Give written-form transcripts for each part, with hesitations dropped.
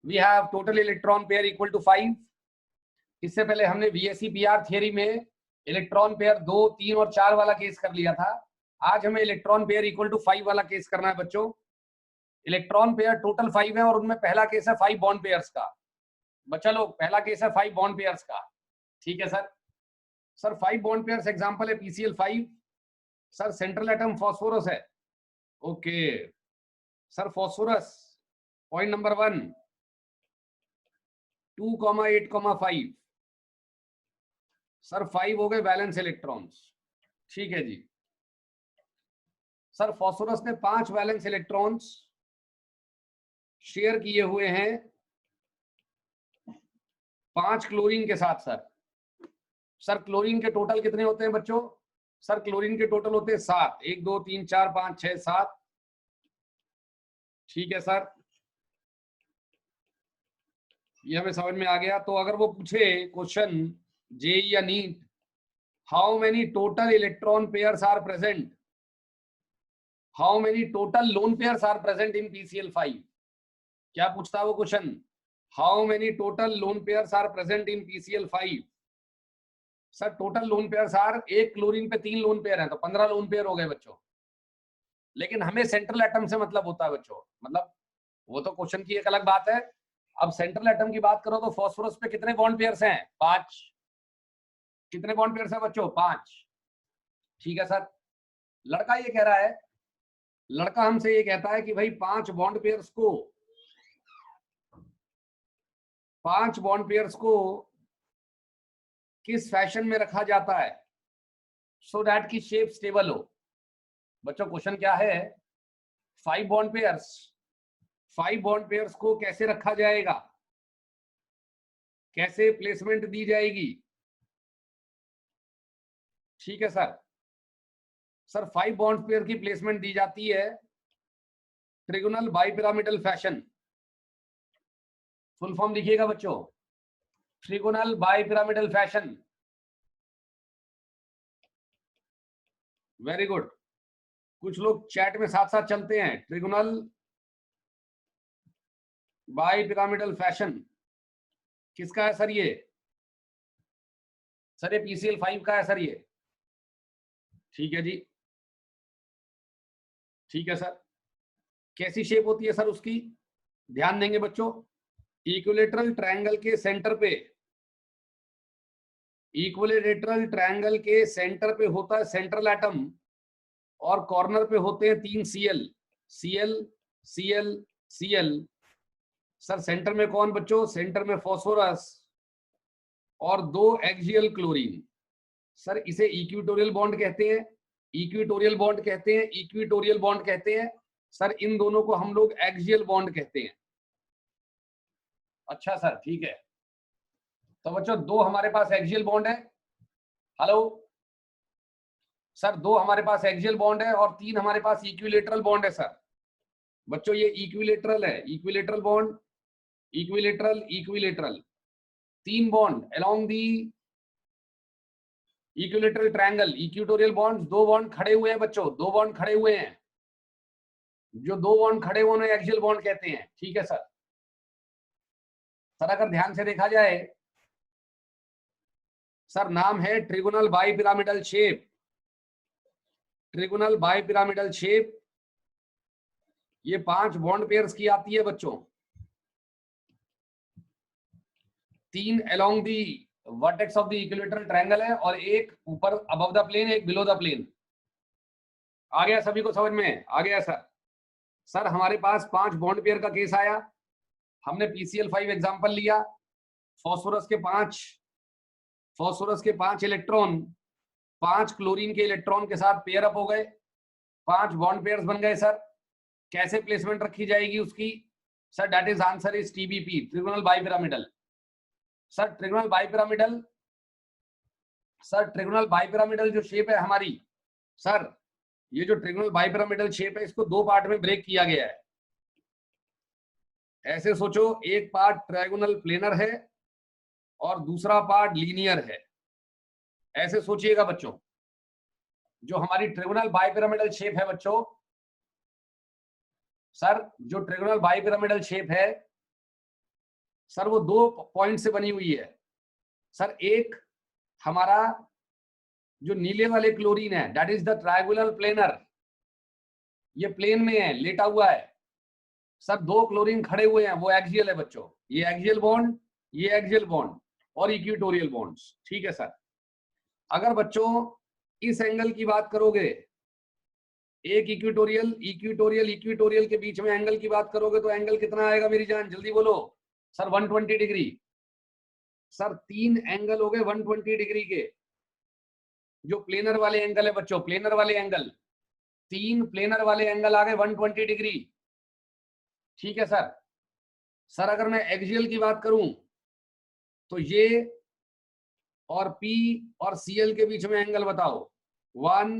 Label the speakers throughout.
Speaker 1: We have total electron pair equal to 5। इससे पहले हमने VSEPR थियरी में इलेक्ट्रॉन पेयर 2, 3 और 4 वाला केस कर लिया था। आज हमें इलेक्ट्रॉन पेयर इक्वल टू 5 वाला केस करना है बच्चों। इलेक्ट्रॉन पेयर टोटल 5 है और उनमें पहला केस है 5 बॉन्ड पेयर्स का। बच्चा लोग, पहला केस है 5 बॉन्ड पेयर्स का। ठीक है sir. Sir 5 bond pairs example है PCl5। Sir central atom phosphorus है। Okay sir, phosphorus point number 1 2,8,5। Sir 5 हो गए वैलेंस इलेक्ट्रॉन्स। ठीक है जी। सर फास्फोरस ने 5 वैलेंस इलेक्ट्रॉन्स शेयर किए हुए हैं 5 क्लोरीन के साथ। सर क्लोरीन के टोटल कितने होते हैं बच्चों? सर क्लोरीन के टोटल होते हैं 7। 1 2 3 4 5 6 7। ठीक है सर, ये हमें समझ में आ गया। तो अगर वो पूछे क्वेश्चन जेई या NEET, how many total electron pairs are present, how many total lone pairs are present in PCl5, क्या पूछता है वो question? How many total lone pairs are present in PCl5। Sir total lone pairs are, एक chlorine पे 3 lone pair हैं तो 15 lone pair हो गए बच्चों। लेकिन हमें सेंट्रल एटम से मतलब होता है बच्चों, मतलब वो तो क्वेश्चन की एक अलग बात है। अब सेंट्रल एटम की बात करो तो फास्फोरस पे कितने बॉन्ड पेयर्स हैं? 5। कितने बॉन्ड पेयर्स हैं बच्चों? 5। ठीक है सर। लड़का ये कह रहा है, लड़का हमसे ये कहता है कि भाई 5 बॉन्ड पेयर्स को, 5 बॉन्ड पेयर्स को किस फैशन में रखा जाता है सो दैट की शेप स्टेबल हो। बच्चों क्वेश्चन क्या है? 5 बॉन्ड पेयर्स, 5 बॉन्ड पेयर्स को कैसे रखा जाएगा, कैसे प्लेसमेंट दी जाएगी? ठीक है सर। सर 5 बॉन्ड पेयर की प्लेसमेंट दी जाती है trigonal bipyramidal fashion. Full form लिखिएगा बच्चों, trigonal bipyramidal fashion. Very good. कुछ लोग चैट में साथ साथ चलते हैं। ट्रिगोनल बाइपिरामिडल फैशन किसका है सर? ये सर ये PCl5 का है सर ये। ठीक है जी, ठीक है सर। कैसी शेप होती है सर उसकी? ध्यान देंगे बच्चों, इक्विलेटरल ट्रायंगल के सेंटर पे, इक्विलेटरल ट्रायंगल के सेंटर पे होता है सेंट्रल एटम और कॉर्नर पे होते हैं 3 Cl, Cl Cl Cl। Sir centre में कौन बच्चों? सेंटर में फास्फोरस और 2 एक्सियल क्लोरीन। सर इसे इक्विटोरियल बॉन्ड कहते हैं, इक्विटोरियल बॉन्ड कहते हैं, इक्विटोरियल बॉन्ड कहते हैं। सर इन दोनों को हम लोग एक्सियल बॉन्ड कहते हैं। अच्छा सर, ठीक है। तो बच्चों 2 हमारे पास एक्सियल बॉन्ड है। हेलो सर, 2 हमारे पास एक्सियल बॉन्ड है और 3 हमारे पास इक्विलेटरल बॉन्ड है सर। बच्चों ये इक्विलेटरल है, equilateral bond, equilateral, equilateral, 3 bond along the equilateral triangle. Equatorial bond 2 bond खड़े हुए हैं बच्चों, 2 बॉन्ड खड़े हुए हैं। जो 2 बॉन्ड खड़े हुए उन्हें एक्सियल बॉन्ड कहते हैं। ठीक है सर। सर अगर ध्यान से देखा जाए, सर नाम है trigonal bipyramidal shape, trigonal bipyramidal shape. ये 5 बॉन्ड पेयर्स की आती है बच्चों, 3 along the vertex of the equilateral triangle है और एक ऊपर अबव द प्लेन, एक बिलो द प्लेन। आ गया सभी को समझ में? आ गया सर। सर हमारे पास 5 बॉन्ड पेयर का केस आया, हमने PCl5 एग्जांपल लिया। फास्फोरस के 5, फास्फोरस के 5 इलेक्ट्रॉन 5 क्लोरीन के इलेक्ट्रॉन के साथ पेयर अप हो गए, 5 बॉन्ड पेयर्स बन गए। सर कैसे प्लेसमेंट रखी जाएगी उसकी? Sir that is answer is TBP, trigonal bipyramidal. Sir trigonal bipyramidal, sir trigonal bipyramidal जो शेप है हमारी, सर ये जो ट्रिगोनल बाइपिरामिडल शेप है इसको 2 पार्ट में ब्रेक किया गया है। ऐसे सोचो, एक पार्ट ट्रायगोनल प्लेनर है और दूसरा पार्ट लीनियर है। ऐसे सोचिएगा बच्चों, जो हमारी ट्रिगोनल बाइपिरामिडल शेप है बच्चों, सर जो ट्रिगोनल बाइपिरामिडल शेप है सर वो 2 पॉइंट से बनी हुई है सर। एक हमारा जो नीले वाले क्लोरीन है that is the triangular planar, ये प्लेन में है, लेटा हुआ है सर। 2 क्लोरीन खड़े हुए हैं, वो एक्सियल है बच्चों। ये एक्सियल बॉन्ड, ये एक्सियल बॉन्ड और इक्वेटोरियल बॉन्ड्स। ठीक है सर। अगर बच्चों इस एंगल की बात करोगे, एक इक्वेटोरियल इक्वेटोरियल इक्वेटोरियल के बीच में एंगल की बात करोगे तो एंगल कितना आएगा मेरी जान, जल्दी बोलो सर। 120 degree sir. 3 एंगल हो गए 120 डिग्री के, जो प्लेनर वाले एंगल है बच्चों, प्लेनर वाले एंगल, 3 प्लेनर वाले एंगल आ गए 120 डिग्री। ठीक है सर। सर अगर मैं एक्सियल की बात करूं तो ये और P और Cl के बीच में एंगल बताओ। 1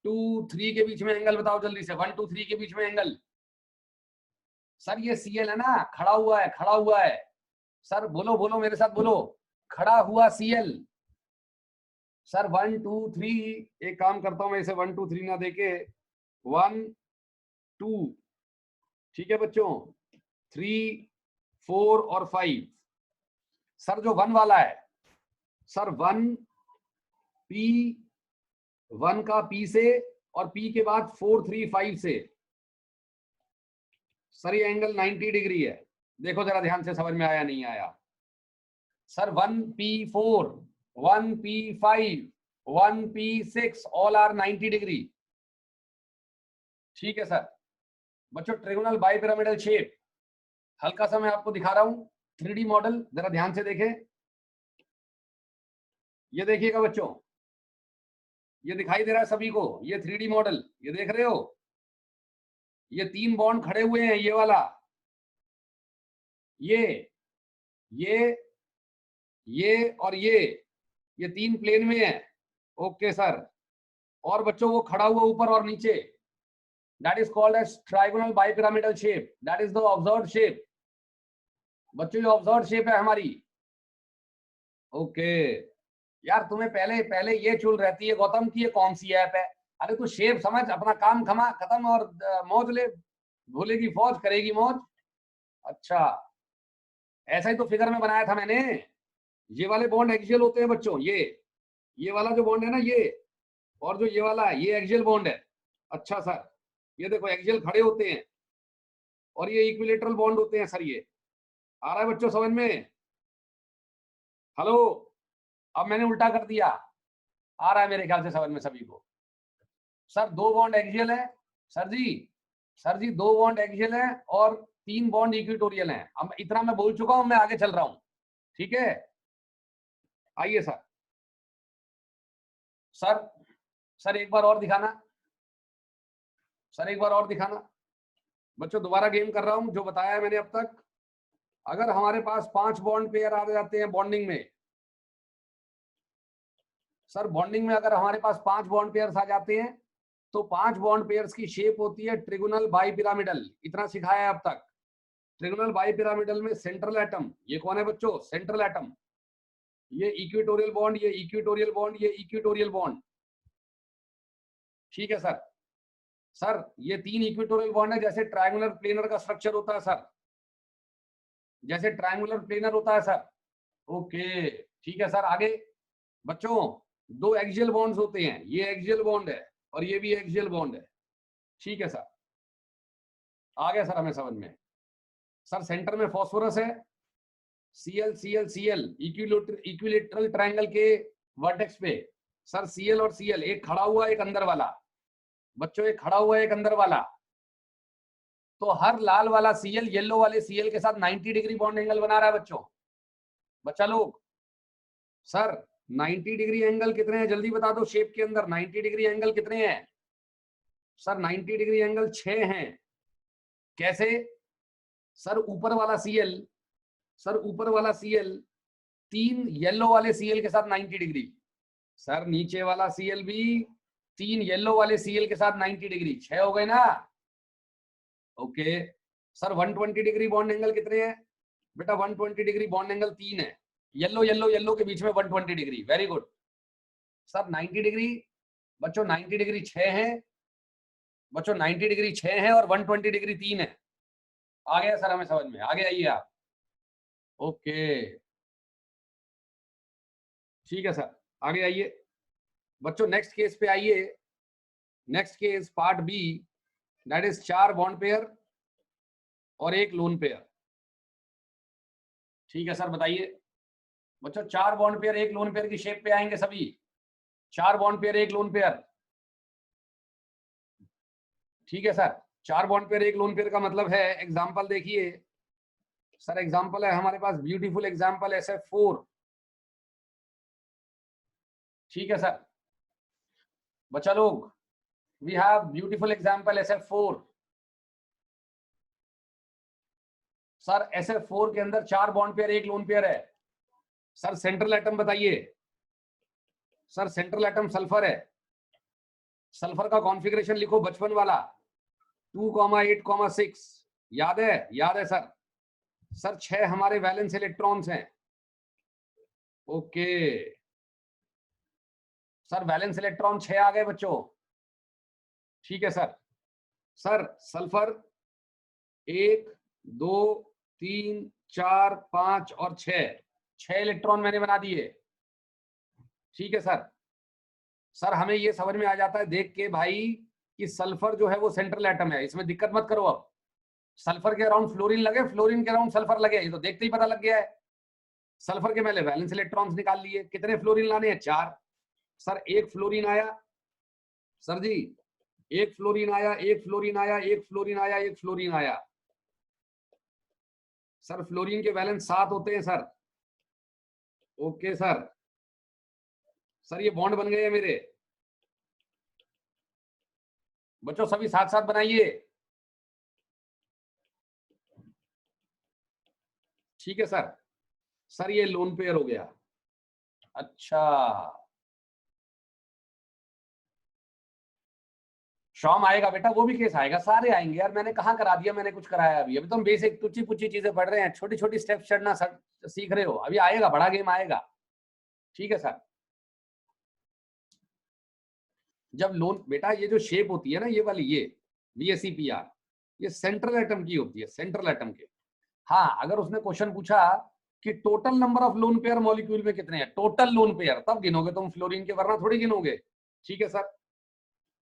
Speaker 1: 2 3 के बीच में एंगल बताओ जल्दी से। 1 2 3 के बीच में एंगल। सर ये Cl है ना, खड़ा हुआ है, खड़ा हुआ है सर। बोलो बोलो मेरे साथ बोलो, खड़ा हुआ Cl। सर 1 2 3, एक काम करता हूं मैं इसे 1 2 3 ना देके 1 2, ठीक है बच्चों, 3 4 और 5। सर जो 1 वाला है सर 1 P, 1 का P से और P के बाद 4 3 5 से सर ये एंगल 90 डिग्री है। देखो जरा ध्यान से, समझ में आया नहीं आया sir. 1P4 1P5 1P6 all are 90 degree. ठीक है सर। बच्चों ट्रायंगुलर बाइपिरामिडल शेप हल्का सा मैं आपको दिखा रहा हूं 3D मॉडल, जरा ध्यान से देखें। ये देखिएगा बच्चों, ये दिखाई दे रहा है सभी को, ये 3D मॉडल, ये देख रहे हो, ये 3 बॉन्ड खड़े हुए हैं, ये वाला, ये और ये 3 प्लेन में है। Okay sir. और बच्चों वो खड़ा हुआ ऊपर और नीचे, that is called as triangular bipyramidal shape, that is the observed shape. बच्चों ये ऑब्जर्व्ड शेप है हमारी। ओके यार, तुम्हें पहले पहले ये चुल रहती है गौतम की ये कौन सी ऐप है। अरे तू शेप समझ, अपना काम खत्म और मौज ले, भूलेगी फौज करेगी मौज। अच्छा ऐसा ही तो फिगर में बनाया था मैंने। ये वाले बॉन्ड एक्सियल होते हैं बच्चों, ये वाला जो बॉन्ड है ना ये, और जो ये वाला है ये एक्सियल बॉन्ड है। अच्छा सर, ये देखो एक्सियल खड़े होते हैं और ये इक्विलेटरल बॉन्ड होते हैं सर। ये आ रहा है बच्चों समझ में? हेलो, अब मैंने उल्टा कर दिया, आ रहा है मेरे ख्याल से समझ में सभी को। सर 2 बॉन्ड एक्सियल है सर जी, सर जी 2 बॉन्ड एक्सियल है और 3 बॉन्ड इक्वेटोरियल हैं। अब इतना मैं बोल चुका हूं, मैं आगे चल रहा हूं। ठीक है, आइए सर। सर सर एक बार और दिखाना, सर एक बार और दिखाना। बच्चों दोबारा गेम कर रहा हूं, जो बताया है मैंने अब तक। अगर हमारे पास 5 बॉन्ड पेयर आ जाते हैं बॉन्डिंग में, सर बॉन्डिंग में अगर हमारे पास 5 बॉन्ड पेयर्स आ जाते हैं तो 5 बॉन्ड पेयर्स की शेप होती है ट्रिगोनल बाइपिरामिडल। इतना सिखाया है अब तक। ट्रिगोनल बाइपिरामिडल में सेंट्रल एटम, ये कौन है बच्चों? Central atom. ये इक्वेटोरियल बॉन्ड, ये इक्वेटोरियल बॉन्ड, ये इक्वेटोरियल बॉन्ड। ठीक है सर। सर ये 3 इक्वेटोरियल बॉन्ड है, जैसे ट्रायंगुलर प्लेनर का स्ट्रक्चर होता है सर, जैसे ट्रायंगुलर प्लेनर होता है सर। ओके ठीक है सर। आगे बच्चों 2 एक्सियल बॉन्ड्स होते हैं, ये एक्सियल बॉन्ड है और ये भी एक्सियल बॉन्ड है। ठीक है सर, आ गया सर हमें समझ में। सर सेंटर में फास्फोरस है, Cl Cl Cl equilateral triangle के वर्टेक्स पे। सर Cl और Cl, एक खड़ा हुआ एक अंदर वाला। बच्चों एक खड़ा हुआ एक अंदर वाला, तो हर लाल वाला Cl येलो वाले Cl के साथ 90 डिग्री बॉन्ड एंगल बना रहा है बच्चों। बच्चा लोग सर 90 डिग्री एंगल कितने हैं जल्दी बता दो, शेप के अंदर 90 डिग्री एंगल कितने हैं? सर 90 डिग्री एंगल 6 हैं। कैसे? सर ऊपर वाला Cl, सर ऊपर वाला Cl 3 येलो वाले Cl के साथ 90 डिग्री। सर नीचे वाला Cl भी 3 येलो वाले Cl के साथ 90 डिग्री। 6 हो गए ना? Okay sir 120 degree bond angle कितने हैं बेटा? 120 डिग्री बॉन्ड एंगल 3 है। येलो येलो येलो के बीच में 120 degree. Very good sir. 90 degree बच्चों, 90 डिग्री 6 है बच्चों, 90 डिग्री 6 है और 120 डिग्री 3 है। आ गया सर हमें समझ में? आगे आइए आप। ओके, ठीक है सर, आगे आइए बच्चों, नेक्स्ट केस पे आइए। Next case part B, that is 4 bond pair और 1 लोन पेयर। ठीक है सर, बताइए बच्चों, 4 बॉन्ड पेयर 1 लोन पेयर की शेप पे आएंगे सभी। 4 बॉन्ड पेयर 1 लोन पेयर, ठीक है sir. 4 bond pair 1 lone pair का मतलब है, एग्जांपल देखिए सर, एग्जांपल है हमारे पास ब्यूटीफुल एग्जांपल SF4। ठीक है सर बच्चा लोग, we have beautiful example SF4। Sir SF4 के अंदर 4 बॉन्ड पेयर 1 लोन पेयर है। सर सेंट्रल एटम बताइए। सर सेंट्रल एटम सल्फर है। सल्फर का कॉन्फ़िगरेशन लिखो बचपन वाला, 2,8,6। याद है? याद है सर। सर 6 हमारे वैलेंस इलेक्ट्रॉन्स हैं। ओके सर, वैलेंस इलेक्ट्रॉन 6 आ गए बच्चों। ठीक है सर। सर सल्फर 1, 2, 3, 4, 5 और 6 इलेक्ट्रॉन मैंने बना दिए। ठीक है सर। सर हमें ये समझ में आ जाता है देख के भाई कि सल्फर जो है वो सेंट्रल एटम है, इसमें दिक्कत मत करो। अब सल्फर के अराउंड फ्लोरीन लगे, फ्लोरीन के अराउंड सल्फर लगे, ये तो देखते ही पता लग गया है। सल्फर के मैंने वैलेंस इलेक्ट्रॉन्स निकाल लिए। कितने फ्लोरीन लाने हैं? 4। सर 1 फ्लोरीन आया। सर जी 1 फ्लोरीन आया, 1 फ्लोरीन आया, 1 फ्लोरीन आया, 1 फ्लोरीन आया। सर फ्लोरीन के वैलेंस 7 होते हैं सर। Okay sir. सर ये बॉन्ड बन गए हैं मेरे बच्चों, सभी साथ साथ बनाइए। ठीक है सर। सर ये लोन पेयर हो गया। अच्छा, शाम आएगा बेटा, वो भी केस आएगा, सारे आएंगे यार। मैंने कहाँ करा दिया, मैंने कुछ कराया अभी? अभी तो हम बेसिक टुच्ची पुच्ची चीजें पढ़ रहे हैं, छोटी छोटी स्टेप्स चढ़ना सीख रहे हो। अभी आएगा, बड़ा गेम आएगा। ठीक है सर। जब लोन बेटा, ये जो शेप होती है ना, ये वाली, ये VSEPR, ये सेंट्रल एटम की होती है, सेंट्रल एटम के। हाँ, अगर उसने क्वेश्चन पूछा कि total number of lone pair molecule में कितने हैं, टोटल लोन पेयर, तब गिनोगे तुम फ्लोरीन के, वरना थोड़ी गिनोगे। ठीक है सर।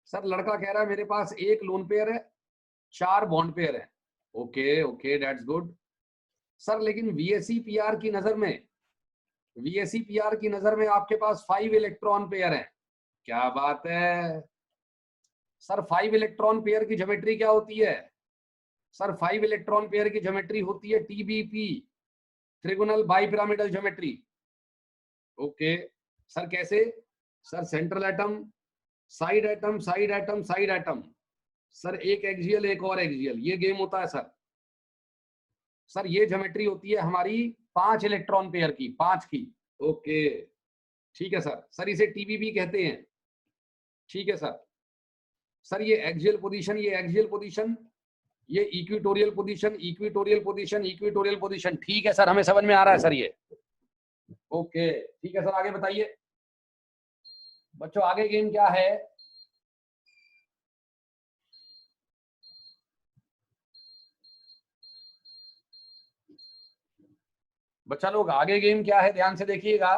Speaker 1: सर लड़का कह रहा है मेरे पास 1 लोन पेयर है, 4 बॉन्ड पेयर है। Okay okay, that's good. Sir लेकिन VSEPR की नजर में, VSEPR की नजर में आपके पास 5 इलेक्ट्रॉन पेयर है। क्या बात है सर, 5 इलेक्ट्रॉन पेयर की ज्योमेट्री क्या होती है? सर 5 इलेक्ट्रॉन पेयर की ज्योमेट्री होती है TBP, trigonal bipyramidal geometry. Okay sir, कैसे? Sir central atom, side atom, side atom, side atom. Sir एक एक्सियल, एक और एक्सियल, ये गेम होता है सर। सर ये ज्योमेट्री होती है हमारी 5 इलेक्ट्रॉन पेयर की, 5 की। ओके ठीक है सर। सर इसे TBP कहते हैं। ठीक है सर। सर ये एक्सियल पोजीशन, ये एक्सियल पोजीशन, ये equatorial position, equatorial position, equatorial position. ठीक है सर, हमें समझ में आ रहा है सर ये। ओके ठीक है सर, आगे बताइए बच्चों, आगे गेम क्या है? बच्चा लोग आगे गेम क्या है, ध्यान से देखिएगा।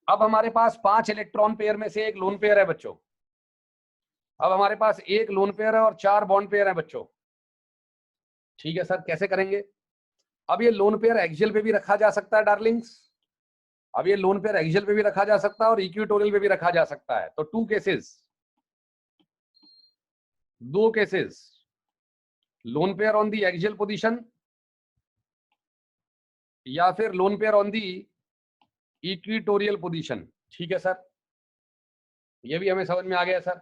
Speaker 1: अब हमारे पास 5 इलेक्ट्रॉन पेयर में से 1 लोन पेयर है बच्चों। अब हमारे पास 1 लोन पेयर है और 4 बॉन्ड पेयर है बच्चों। ठीक है सर, कैसे करेंगे? अब ये लोन पेयर एक्सियल पे भी रखा जा सकता है डार्लिंग्स। अब ये लोन पेयर एक्सियल पे भी रखा जा सकता है और इक्विटोरियल पे भी रखा जा सकता है। तो 2 cases, 2 cases, loan pair on the axial position या फिर loan pair on the equatorial position. ठीक है सर, ये भी हमें समझ में आ गया sir.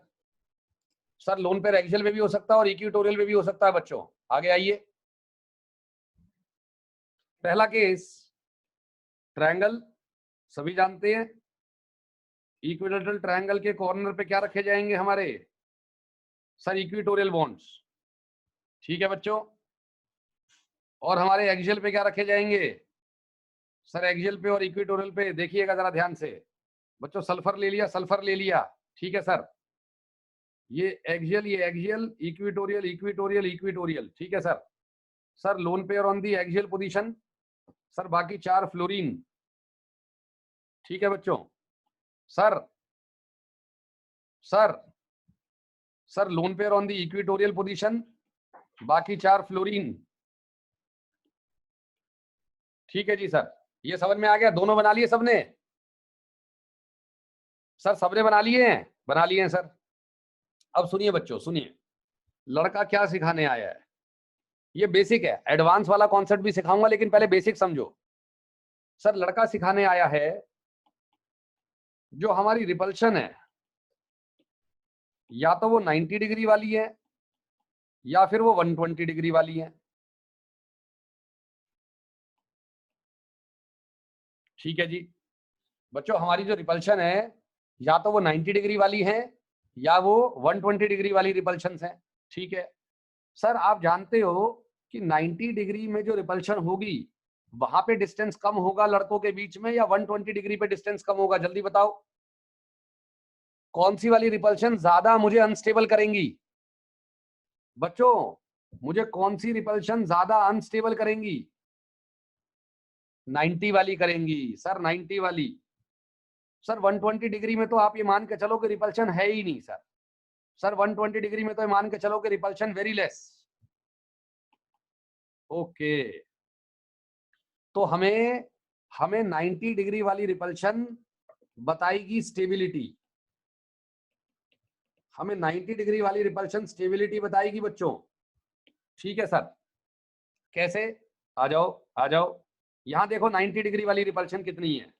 Speaker 1: Sir lone pair axial पे भी हो सकता है और इक्विटोरियल पे भी हो सकता है बच्चों। आगे आइए। पहला केस, ट्रायंगल, सभी जानते हैं। इक्विलेटरल ट्रायंगल के कॉर्नर पे क्या रखे जाएंगे हमारे? Sir equatorial bonds. ठीक है बच्चों। और हमारे एक्सियल पे क्या रखे जाएंगे? सर एक्सियल पे और इक्विटोरियल पे देखिएगा जरा ध्यान से बच्चों। सल्फर ले लिया, सल्फर ले लिया। ठीक है सर, ये एक्सियल, ये एक्सियल, इक्विटोरियल, इक्विटोरियल, इक्विटोरियल। ठीक है sir. Sir lone pair on the axial position, sir बाकी 4 फ्लोरीन। ठीक है बच्चों। Sir sir sir lone pair on the equatorial position, बाकी 4 फ्लोरीन। ठीक है जी सर, ये समझ में आ गया। दोनों बना लिए सबने? सर सबने बना लिए हैं? बना लिए हैं सर। अब सुनिए बच्चों, सुनिए, लड़का क्या सिखाने आया है। ये बेसिक है, एडवांस वाला कॉन्सेप्ट भी सिखाऊंगा, लेकिन पहले बेसिक समझो। सर लड़का सिखाने आया है जो हमारी रिपल्शन है, या तो वो 90 डिग्री वाली है या फिर वो 120 डिग्री वाली है। ठीक है जी बच्चों, हमारी जो रिपल्शन है या तो वो 90 डिग्री वाली है या वो 120 डिग्री वाली रिपल्शन है। ठीक है सर, आप जानते हो कि 90 डिग्री में जो रिपल्शन होगी वहां पे डिस्टेंस कम होगा लड़कों के बीच में, या 120 डिग्री पे डिस्टेंस कम होगा? जल्दी बताओ, कौन सी वाली रिपल्शन ज्यादा मुझे अनस्टेबल करेंगी? बच्चों मुझे कौन सी रिपल्शन ज्यादा अनस्टेबल करेंगी? 90 वाली करेंगी सर, 90 वाली। सर 120 डिग्री में तो आप ये मान के चलो कि रिपल्शन है ही नहीं सर। सर 120 डिग्री में तो मान के चलो कि रिपल्शन वेरी लेस। ओके, तो हमें हमें 90 डिग्री वाली रिपल्शन बताएगी स्टेबिलिटी। हमें 90 डिग्री वाली रिपल्शन स्टेबिलिटी बताएगी बच्चों। ठीक है सर, कैसे? आ जाओ आ जाओ, यहां देखो 90 डिग्री वाली रिपल्शन कितनी है,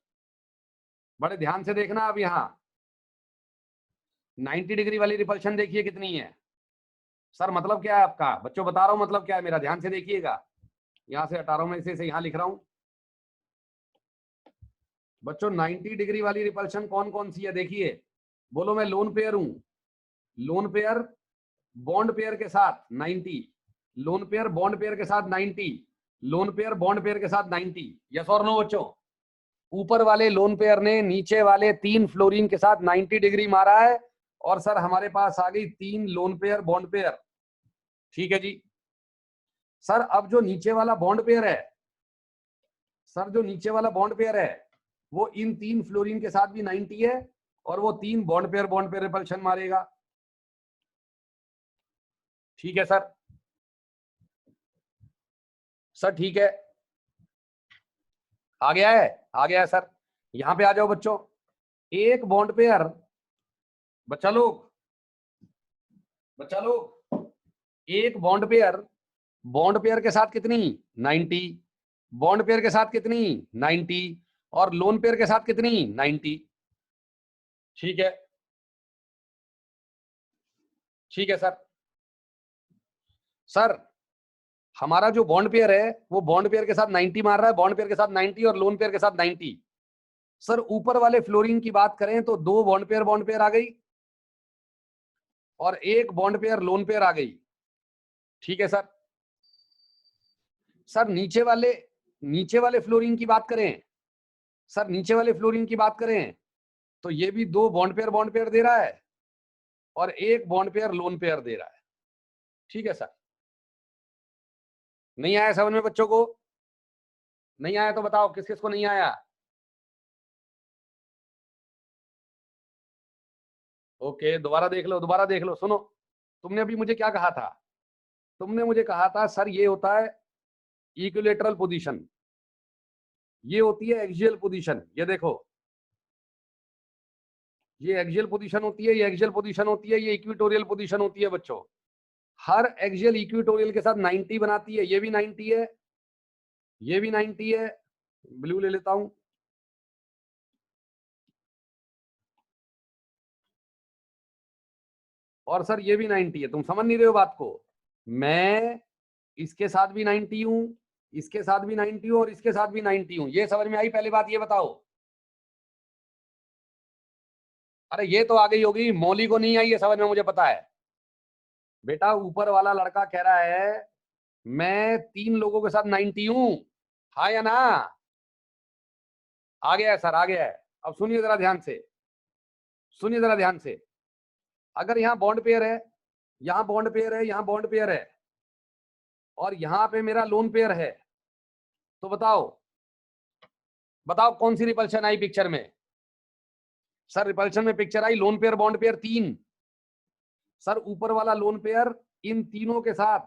Speaker 1: बड़े ध्यान से देखना। अब यहाँ 90 डिग्री वाली रिपल्शन देखिए कितनी है। सर मतलब क्या है आपका? बच्चों बता रहा हूं मतलब क्या है मेरा, ध्यान से देखिएगा। यहां से हटा रहा हूं मैं, इसे यहां लिख रहा हूं। बच्चों 90 डिग्री वाली रिपल्शन कौन कौन सी है देखिए। बोलो, मैं लोन पेयर हूं, लोन पेयर बॉन्ड पेयर के साथ 90, लोन पेयर बॉन्ड पेयर के साथ 90, लोन पेयर बॉन्ड पेयर के साथ 90। यस और नो बच्चों? ऊपर वाले लोन पेयर ने नीचे वाले 3 फ्लोरीन के साथ 90 डिग्री मारा है, और सर हमारे पास आ गई 3 लोन पेयर बॉन्ड पेयर। ठीक है जी सर, अब जो नीचे वाला बॉन्ड पेयर है, सर जो नीचे वाला बॉन्ड पेयर है वो इन 3 फ्लोरीन के साथ भी 90 है, और वो 3 बॉन्ड पेयर रिपल्शन मारेगा। ठीक है सर। सर ठीक है, आ गया है? आ गया है सर। यहां पे आ जाओ बच्चों, एक बॉन्ड पेयर, बच्चा लोग, बच्चा लोग, एक बॉन्ड पेयर के साथ कितनी? 90, बॉन्ड पेयर के साथ कितनी? 90, और लोन पेयर के साथ कितनी? 90। ठीक है, ठीक है सर। सर हमारा जो बॉन्ड पेयर है वो बॉन्ड पेयर के साथ 90 मार रहा है, बॉन्ड पेयर के साथ 90 और लोन पेयर के साथ 90। सर ऊपर वाले फ्लोरीन की बात करें तो 2 बॉन्ड पेयर आ गई, और एक बॉन्ड पेयर लोन पेयर आ गई। ठीक है सर। सर नीचे वाले फ्लोरीन की बात करें, सर नीचे वाले फ्लोरीन की बात करें तो ये भी 2 बॉन्ड पेयर दे रहा है, और एक बॉन्ड पेयर लोन पेयर दे रहा है। ठीक है सर। नहीं आया समझ में बच्चों को? नहीं आया तो बताओ किस किस को नहीं आया। ओके, दोबारा देख लो, दोबारा देख लो। सुनो, तुमने अभी मुझे क्या कहा था? तुमने मुझे कहा था सर ये होता है इक्विलेटरल पोजीशन, ये होती है एक्सियल पोजीशन। ये देखो, ये एक्सियल पोजीशन होती है, ये एक्सियल पोजीशन होती है, ये इक्विटोरियल पोजीशन होती है बच्चों। हर एक्सियल इक्विटोरियल के साथ 90 बनाती है। ये भी 90 है, ये भी 90 है। ब्लू ले लेता हूं। और सर ये भी 90 है। तुम समझ नहीं रहे हो बात को? मैं इसके साथ भी 90 हूं, इसके साथ भी 90 हूं, और इसके साथ भी 90 हूं। ये समझ में आई? पहली बात ये बताओ। अरे ये तो आ गई होगी, मौली को नहीं आई ये समझ में, मुझे पता है। बेटा ऊपर वाला लड़का कह रहा है मैं 3 लोगों के साथ 90 हूं, हाँ या ना? आ गया है सर, आ गया है। अब सुनिए जरा ध्यान से, सुनिए जरा ध्यान से। अगर यहाँ बॉन्ड पेयर है, यहाँ बॉन्ड पेयर है, यहाँ बॉन्ड पेयर है, और यहाँ पे मेरा लोन पेयर है, तो बताओ बताओ कौन सी रिपल्शन आई पिक्चर में? सर रिपल्शन में पिक्चर आई lone pair bond pair 3। Sir ऊपर वाला लोन पेयर इन तीनों के साथ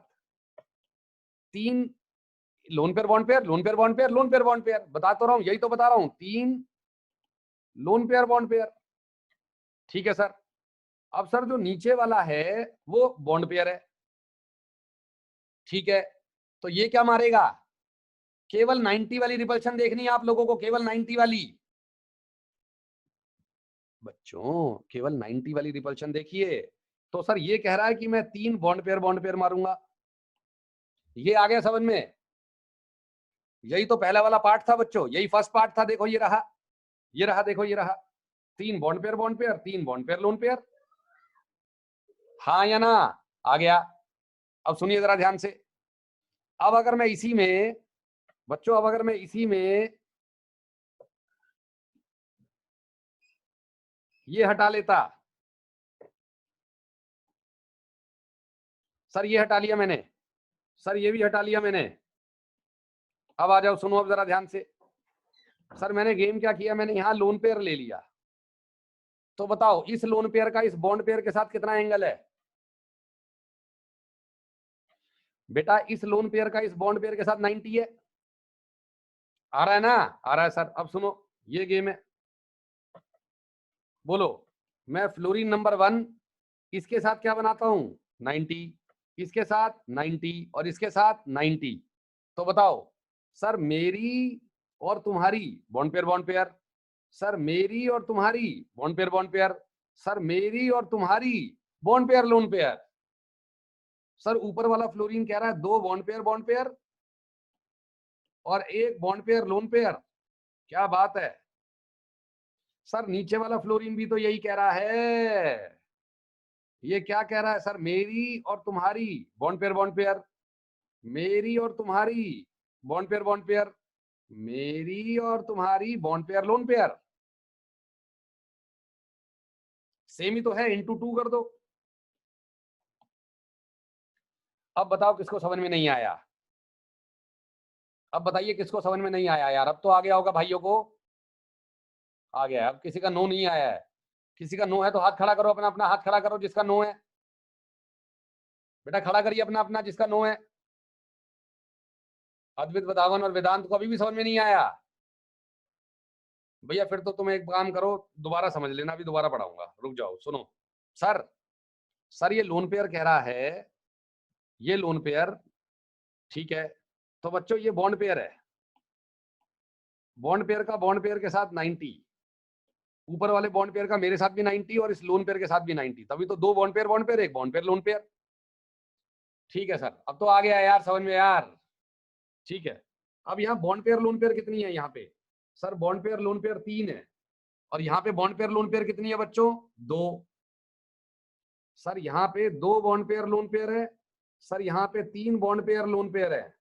Speaker 1: 3 lone pair bond pair, lone pair bond pair, lone pair bond pair, बता तो रहा हूं, यही तो बता रहा हूं, 3 लोन पेयर बॉन्ड पेयर। ठीक है सर। अब सर जो नीचे वाला है वो बॉन्ड पेयर है। ठीक है, तो ये क्या मारेगा? केवल 90 वाली रिपल्शन देखनी है आप लोगों को, केवल 90 वाली बच्चों, केवल 90 वाली रिपल्शन देखिए। तो सर ये कह रहा है कि मैं 3 बॉन्ड पेयर मारूंगा। ये आ गया समझ में? यही तो पहला वाला पार्ट था बच्चों, यही फर्स्ट पार्ट था। देखो ये रहा, ये रहा, देखो ये रहा, 3 bond pair, 3 bond pair lone pair. हाँ या ना? आ गया। अब सुनिए जरा ध्यान से। अब अगर मैं इसी में बच्चों, अब अगर मैं इसी में ये हटा लेता, सर ये हटा लिया मैंने, सर ये भी हटा लिया मैंने। अब आ जाओ, सुनो अब जरा ध्यान से। सर मैंने गेम क्या किया, मैंने यहां लोन पेयर ले लिया। तो बताओ इस लोन पेयर का इस बॉन्ड पेयर के साथ कितना एंगल है? बेटा इस लोन पेयर का इस बॉन्ड पेयर के साथ 90 है। आ रहा है ना? आ रहा है सर। अब सुनो, ये गेम है, बोलो। मैं फ्लोरीन नंबर 1 इसके साथ क्या बनाता हूं? 90, इसके साथ 90 और इसके साथ 90। तो बताओ सर मेरी और तुम्हारी बॉन्ड पेयर, सर मेरी और तुम्हारी बॉन्ड पेयर, सर मेरी और तुम्हारी bond pair lone pair. Sir ऊपर वाला फ्लोरीन कह रहा है 2 बॉन्ड पेयर और 1 बॉन्ड पेयर लोन पेयर। क्या बात है। सर नीचे वाला फ्लोरीन भी तो यही कह रहा है। ये क्या कह रहा है सर? मेरी और तुम्हारी बॉन्ड पेयर, मेरी और तुम्हारी बॉन्ड पेयर, मेरी और तुम्हारी bond pair lone pair. Same ही तो है, इंटू 2 कर दो। अब बताओ किसको समझ में नहीं आया? अब बताइए किसको समझ में नहीं आया यार? अब तो आ गया होगा भाइयों को, आ गया है। अब किसी का नो नहीं आया है? किसी का नो है तो हाथ खड़ा करो, अपना अपना हाथ खड़ा करो जिसका नो है। बेटा खड़ा करिए अपना अपना जिसका नो है। अद्वैत, वधावन और वेदांत को अभी भी समझ में नहीं आया? भैया फिर तो तुम एक काम करो, दोबारा समझ लेना, अभी दोबारा पढ़ाऊंगा, रुक जाओ सुनो। सर सर ये लोन पेयर कह रहा है, ये लोन पेयर, ठीक है। तो बच्चों ये बॉन्ड पेयर है, बॉन्ड पेयर का बॉन्ड पेयर के साथ 90, ऊपर वाले बॉन्ड पेयर का मेरे साथ भी 90 और इस लोन पेयर के साथ भी 90, तभी तो 2 bond pair, 1 bond pair lone pair. ठीक है सर, अब तो आ गया यार समझ में यार। ठीक है, अब यहाँ बॉन्ड पेयर लोन पेयर कितनी है यहाँ पे? Sir bond pair lone pair 3 है और यहाँ पे बॉन्ड पेयर लोन पेयर कितनी है बच्चों? 2। सर यहाँ पे 2 बॉन्ड पेयर लोन पेयर है, सर यहाँ पे 3 बॉन्ड पेयर लोन पेयर है।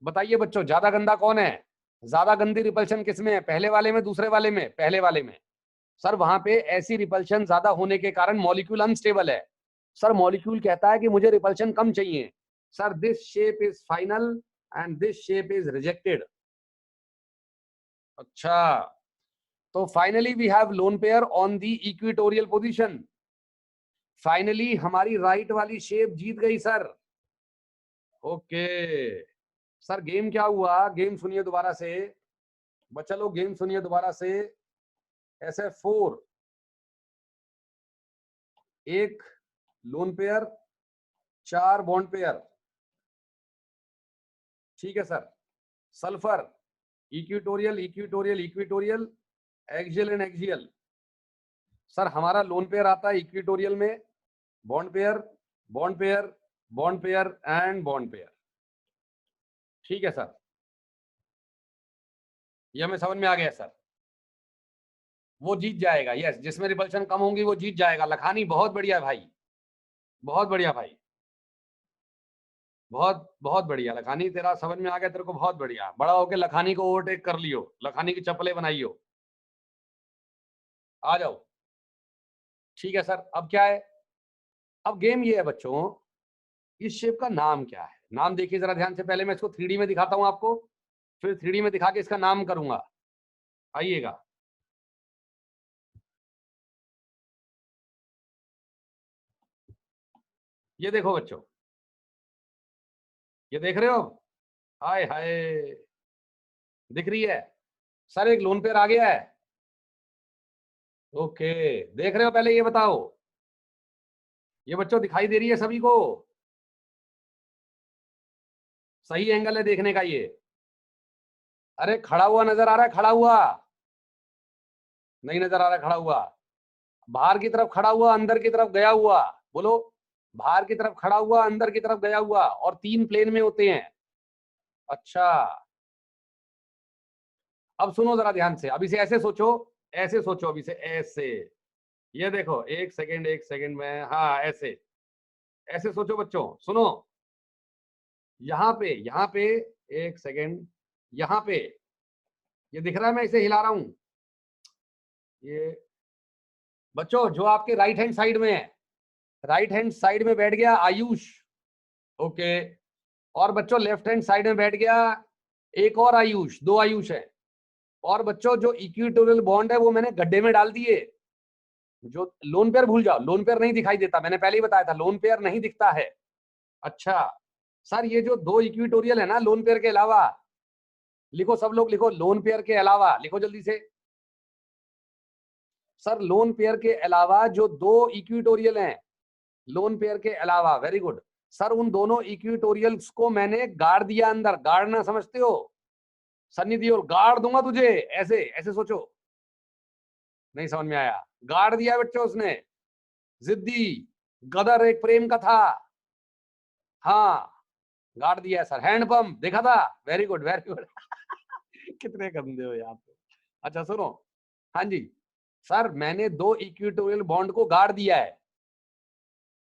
Speaker 1: बताइए बच्चों ज्यादा गंदा कौन है? ज्यादा गंदी रिपल्शन किसमें है? पहले वाले में, दूसरे वाले में? पहले वाले में। सर वहां पे ऐसी रिपल्शन ज्यादा होने के कारण मॉलिक्यूल अनस्टेबल है। सर मॉलिक्यूल कहता है कि मुझे रिपल्शन कम चाहिए। Sir this shape is final and this shape is rejected. अच्छा, तो finally we have lone pair on the equatorial position. Finally हमारी राइट वाली शेप जीत गई सर। ओके सर, गेम क्या हुआ? गेम सुनिए दोबारा से बच्चा लोग, गेम सुनिए दोबारा से। SF4 एक लोन पेयर, 4 बॉन्ड पेयर, ठीक है sir. Sulphur equatorial equatorial equatorial, axial and axial. Sir हमारा लोन पेयर आता है इक्वेटोरियल में, bond pair bond pair bond pair and bond pair. ठीक है सर, ये हमें समझ में आ गया सर। वो जीत जाएगा, यस, जिसमें रिपल्शन कम होंगी वो जीत जाएगा। लखानी बहुत बढ़िया भाई, बहुत बढ़िया भाई, बहुत बहुत बढ़िया लखानी, तेरा समझ में आ गया, तेरे को बहुत बढ़िया। बड़ा होके लखानी को ओवरटेक कर लियो, लखानी की चप्पलें बनाइयो। आ जाओ। ठीक है सर, अब क्या है? अब गेम ये है बच्चों, इस शेप का नाम क्या है? नाम देखिए जरा ध्यान से। पहले मैं इसको 3D में दिखाता हूं आपको, फिर 3D में दिखा के इसका नाम करूंगा। आइएगा। ये देखो बच्चों, ये देख रहे हो? हाय हाय, दिख रही है? सर एक लोन पेयर आ गया है। ओके, देख रहे हो? पहले ये बताओ, ये बच्चों दिखाई दे रही है सभी को? सही एंगल है देखने का ये? अरे खड़ा हुआ नजर आ रहा है? खड़ा हुआ नहीं नजर आ रहा? खड़ा हुआ, बाहर की तरफ खड़ा हुआ, अंदर की तरफ गया हुआ? बोलो, बाहर की तरफ खड़ा हुआ, अंदर की तरफ गया हुआ, और 3 प्लेन में होते हैं। अच्छा, अब सुनो जरा ध्यान से, अभी से ऐसे सोचो, ऐसे सोचो, अभी से ऐसे। ये देखो, एक सेकंड, एक सेकंड में, हाँ ऐसे, ऐसे सोचो बच्चों, सुनो। यहाँ पे, एक सेकंड, यहाँ पे, ये दिख रहा है? मैं इसे हिला रहा हूं। ये बच्चों जो आपके राइट हैंड साइड में है, राइट हैंड साइड में बैठ गया आयुष। ओके, और बच्चों लेफ्ट हैंड साइड में बैठ गया एक और आयुष, 2 आयुष है। और बच्चों जो इक्विटोरियल बॉन्ड है वो मैंने गड्ढे में डाल दिए। जो लोन पेयर भूल जाओ, लोन पेयर नहीं दिखाई देता, मैंने पहले ही बताया था, लोन पेयर नहीं दिखता है। अच्छा सर, ये जो 2 इक्विटोरियल है ना लोन पेयर के अलावा, लिखो सब लोग, लिखो लोन पेयर के अलावा, लिखो जल्दी से। सर लोन पेयर के अलावा जो 2 इक्विटोरियल हैं, लोन पेयर के अलावा, वेरी गुड सर, उन दोनों इक्विटोरियल्स को मैंने गाड़ दिया अंदर। गाड़ना समझते हो? सन्नी दियोल, गाड़ दूंगा तुझे, ऐसे ऐसे सोचो। नहीं समझ में आया? गाड़ दिया बच्चों उसने। जिद्दी गदर एक प्रेम कथा, हाँ गाड़ दिया सर। हैंडपंप देखा था? Very good, very good. कितने गंदे हो यार। अच्छा सुनो, हाँ जी सर, मैंने 2 इक्विटोरियल बॉन्ड को गाड़ दिया है,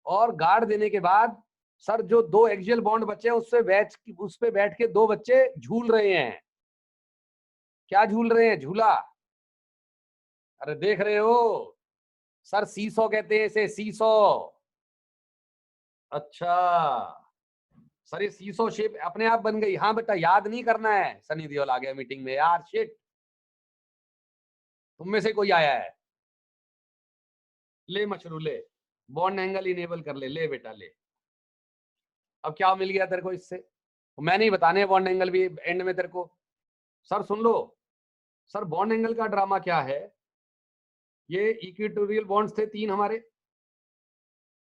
Speaker 1: और गाड़ देने के बाद सर जो 2 एक्सियल बॉन्ड बचे हैं उस पे बैठ के 2 बच्चे झूल रहे हैं। क्या झूल रहे हैं? झूला। अरे देख रहे हो सर, सीसो कहते हैं इसे, सीसो। अच्छा सर, ये सीसो शेप अपने आप बन गई। हाँ बेटा, याद नहीं करना है। सनी देओल आ गया मीटिंग में यार, शिट। तुम में से कोई आया है? ले मशरू ले, बॉन्ड एंगल इनेबल कर ले, ले बेटा ले। अब क्या मिल गया तेरे को इससे? मैं नहीं बताने बॉन्ड एंगल भी एंड में तेरे को। सर सुन लो, सर बॉन्ड एंगल का ड्रामा क्या है, ये इक्विटोरियल बॉन्ड्स थे 3 हमारे,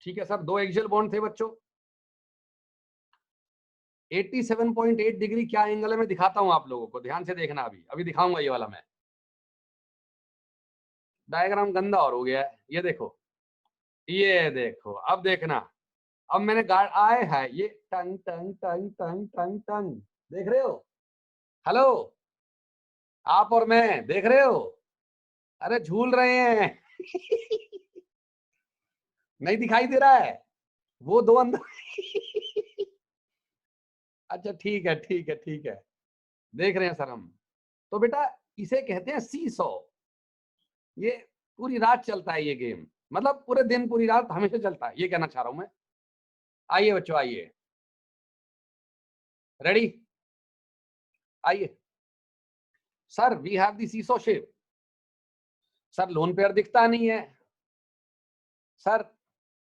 Speaker 1: ठीक है सर, 2 एक्सियल बॉन्ड थे बच्चों। 87.8 डिग्री क्या एंगल है मैं दिखाता हूं आप लोगों को, ध्यान से देखना। अभी अभी दिखाऊंगा ये वाला मैं। डायग्राम गंदा और हो गया है, ये देखो, अब देखना। अब मैंने गाड़ आए है ये, टंग टंग टंग टंग टंग टंग, देख रहे हो? हेलो, आप और मैं, देख रहे हो? अरे झूल रहे हैं। नहीं दिखाई दे रहा है? वो 2 अंदर। अच्छा ठीक है, ठीक है, ठीक है, देख रहे हैं सर हम। तो बेटा इसे कहते हैं सी सौ। ये पूरी रात चलता है ये गेम, मतलब पूरे दिन पूरी रात हमेशा चलता है, ये कहना चाह रहा हूं मैं। आइए बच्चों, आइए, रेडी, आइए। Sir we have the seesaw shape. Sir lone pair दिखता नहीं है। सर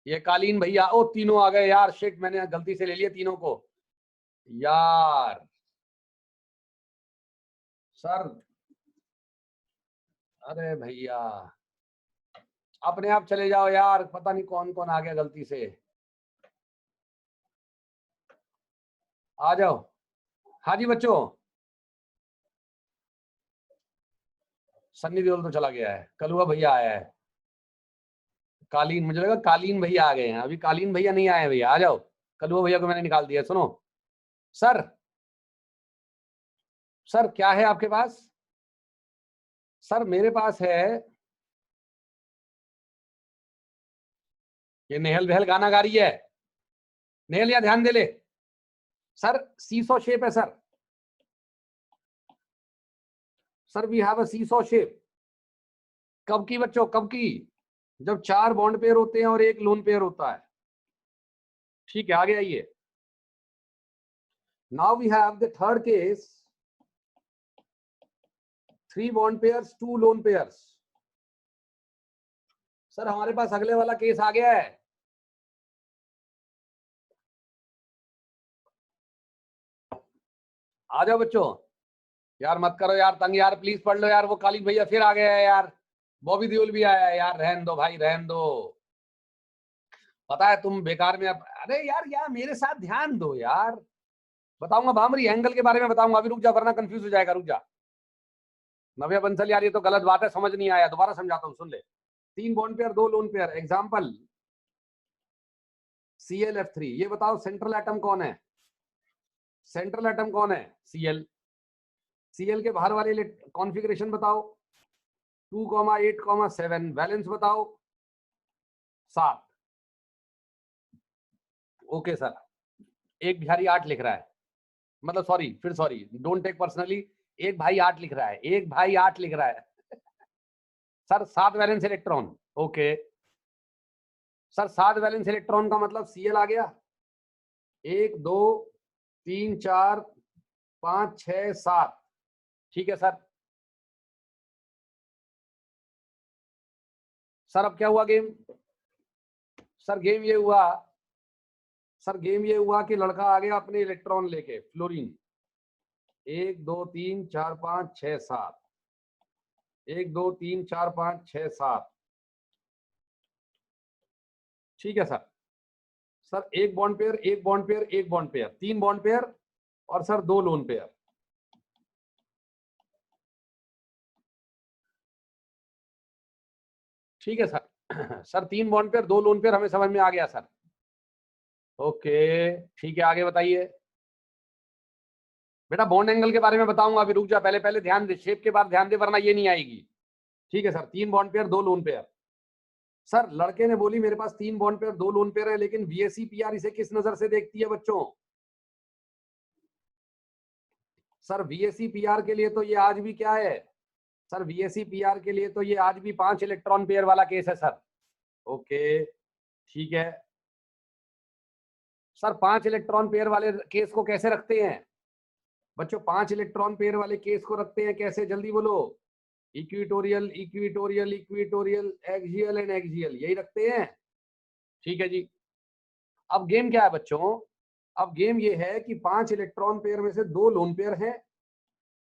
Speaker 1: ये कालीन भैया, ओ तीनों आ गए यार, शिट, मैंने गलती से ले लिया तीनों को यार। सर अरे भैया, अपने आप चले जाओ यार, पता नहीं कौन कौन आ गया गलती से। आ जाओ। हाँ जी बच्चों, सन्नी देओल तो चला गया है, कलुआ भैया आया है। कालीन, मुझे लगा कालीन भैया आ गए हैं, अभी कालीन भैया नहीं आए भैया, आ जाओ। कलुआ भैया को मैंने निकाल दिया। सुनो सर, सर क्या है आपके पास? सर मेरे पास है, ये नेहल बहल गाना गा रही है। नेहल या ध्यान दे ले। सर सीसो शेप है sir. Sir we have a seesaw shape. कब की बच्चों, कब की? जब 4 बॉन्ड पेयर होते हैं और 1 लोन पेयर होता है। ठीक है, आगे आइए। Now we have the third case. 3 bond pairs 2 lone pairs. Sir हमारे पास अगले वाला केस आ गया है। आ जाओ बच्चों, यार मत करो यार तंग यार, प्लीज पढ़ लो यार। वो काली भैया फिर आ गया है यार, बॉबी देओल भी आया है यार, रहन दो भाई रहन दो। पता है तुम बेकार में अरे यार मेरे साथ ध्यान दो यार। बताऊंगा भामरी एंगल के बारे में बताऊंगा, अभी रुक जा वरना कंफ्यूज हो जाएगा, रुक जा। नव्या बंसल यार ये तो गलत बात है, समझ नहीं आया, दोबारा समझाता हूँ सुन ले। 3 bond pair 2 lone pair, example ClF3। ये बताओ सेंट्रल एटम कौन है? सेंट्रल एटम कौन है? Cl के बाहर वाले कॉन्फ़िगरेशन बताओ। 2, 8, 7। वैलेंस बताओ 7। ओके सर, एक बिहारी 8 लिख रहा है, मतलब सॉरी डोंट टेक पर्सनली, एक भाई 8 लिख रहा है, एक भाई 8 लिख रहा है sir 7 valence electron. Okay sir 7 valence electron का मतलब Cl आ गया। 1 2 3 4 5 6 7। ठीक है सर। सर अब क्या हुआ गेम? सर गेम ये हुआ कि लड़का आ गया अपने इलेक्ट्रॉन लेके, फ्लोरीन। 1 2 3 4 5 6 7। 1 2 3 4 5 6 7। ठीक है सर। सर एक बॉन्ड पेयर, एक बॉन्ड पेयर, एक बॉन्ड पेयर, 3 बॉन्ड पेयर और सर 2 लोन पेयर। ठीक है sir. Sir 3 bond pair 2 lone pair हमें समझ में आ गया सर। ओके ठीक है, आगे बताइए बेटा। बॉन्ड एंगल के बारे में बताऊंगा, अभी रुक जा, पहले ध्यान दे, शेप के बाद ध्यान दे वरना ये नहीं आएगी। ठीक है sir, 3 bond pair 2 lone pair. Sir लड़के ने बोली मेरे पास 3 बॉन्ड पेयर 2 लोन पेयर है, लेकिन VSEPR इसे किस नजर से देखती है बच्चों? सर VSEPR के लिए तो ये आज भी क्या है? सर VSEPR के लिए तो ये आज भी 5 इलेक्ट्रॉन पेयर वाला केस है सर। ओके ठीक है सर, 5 इलेक्ट्रॉन पेयर वाले केस को कैसे रखते हैं बच्चों? 5 इलेक्ट्रॉन पेयर वाले केस को रखते हैं कैसे, जल्दी बोलो। Equatorial equatorial equatorial, axial and axial, यही रखते हैं। ठीक है जी। अब गेम क्या है बच्चों? अब गेम ये है कि 5 इलेक्ट्रॉन पेयर में से 2 लोन पेयर हैं,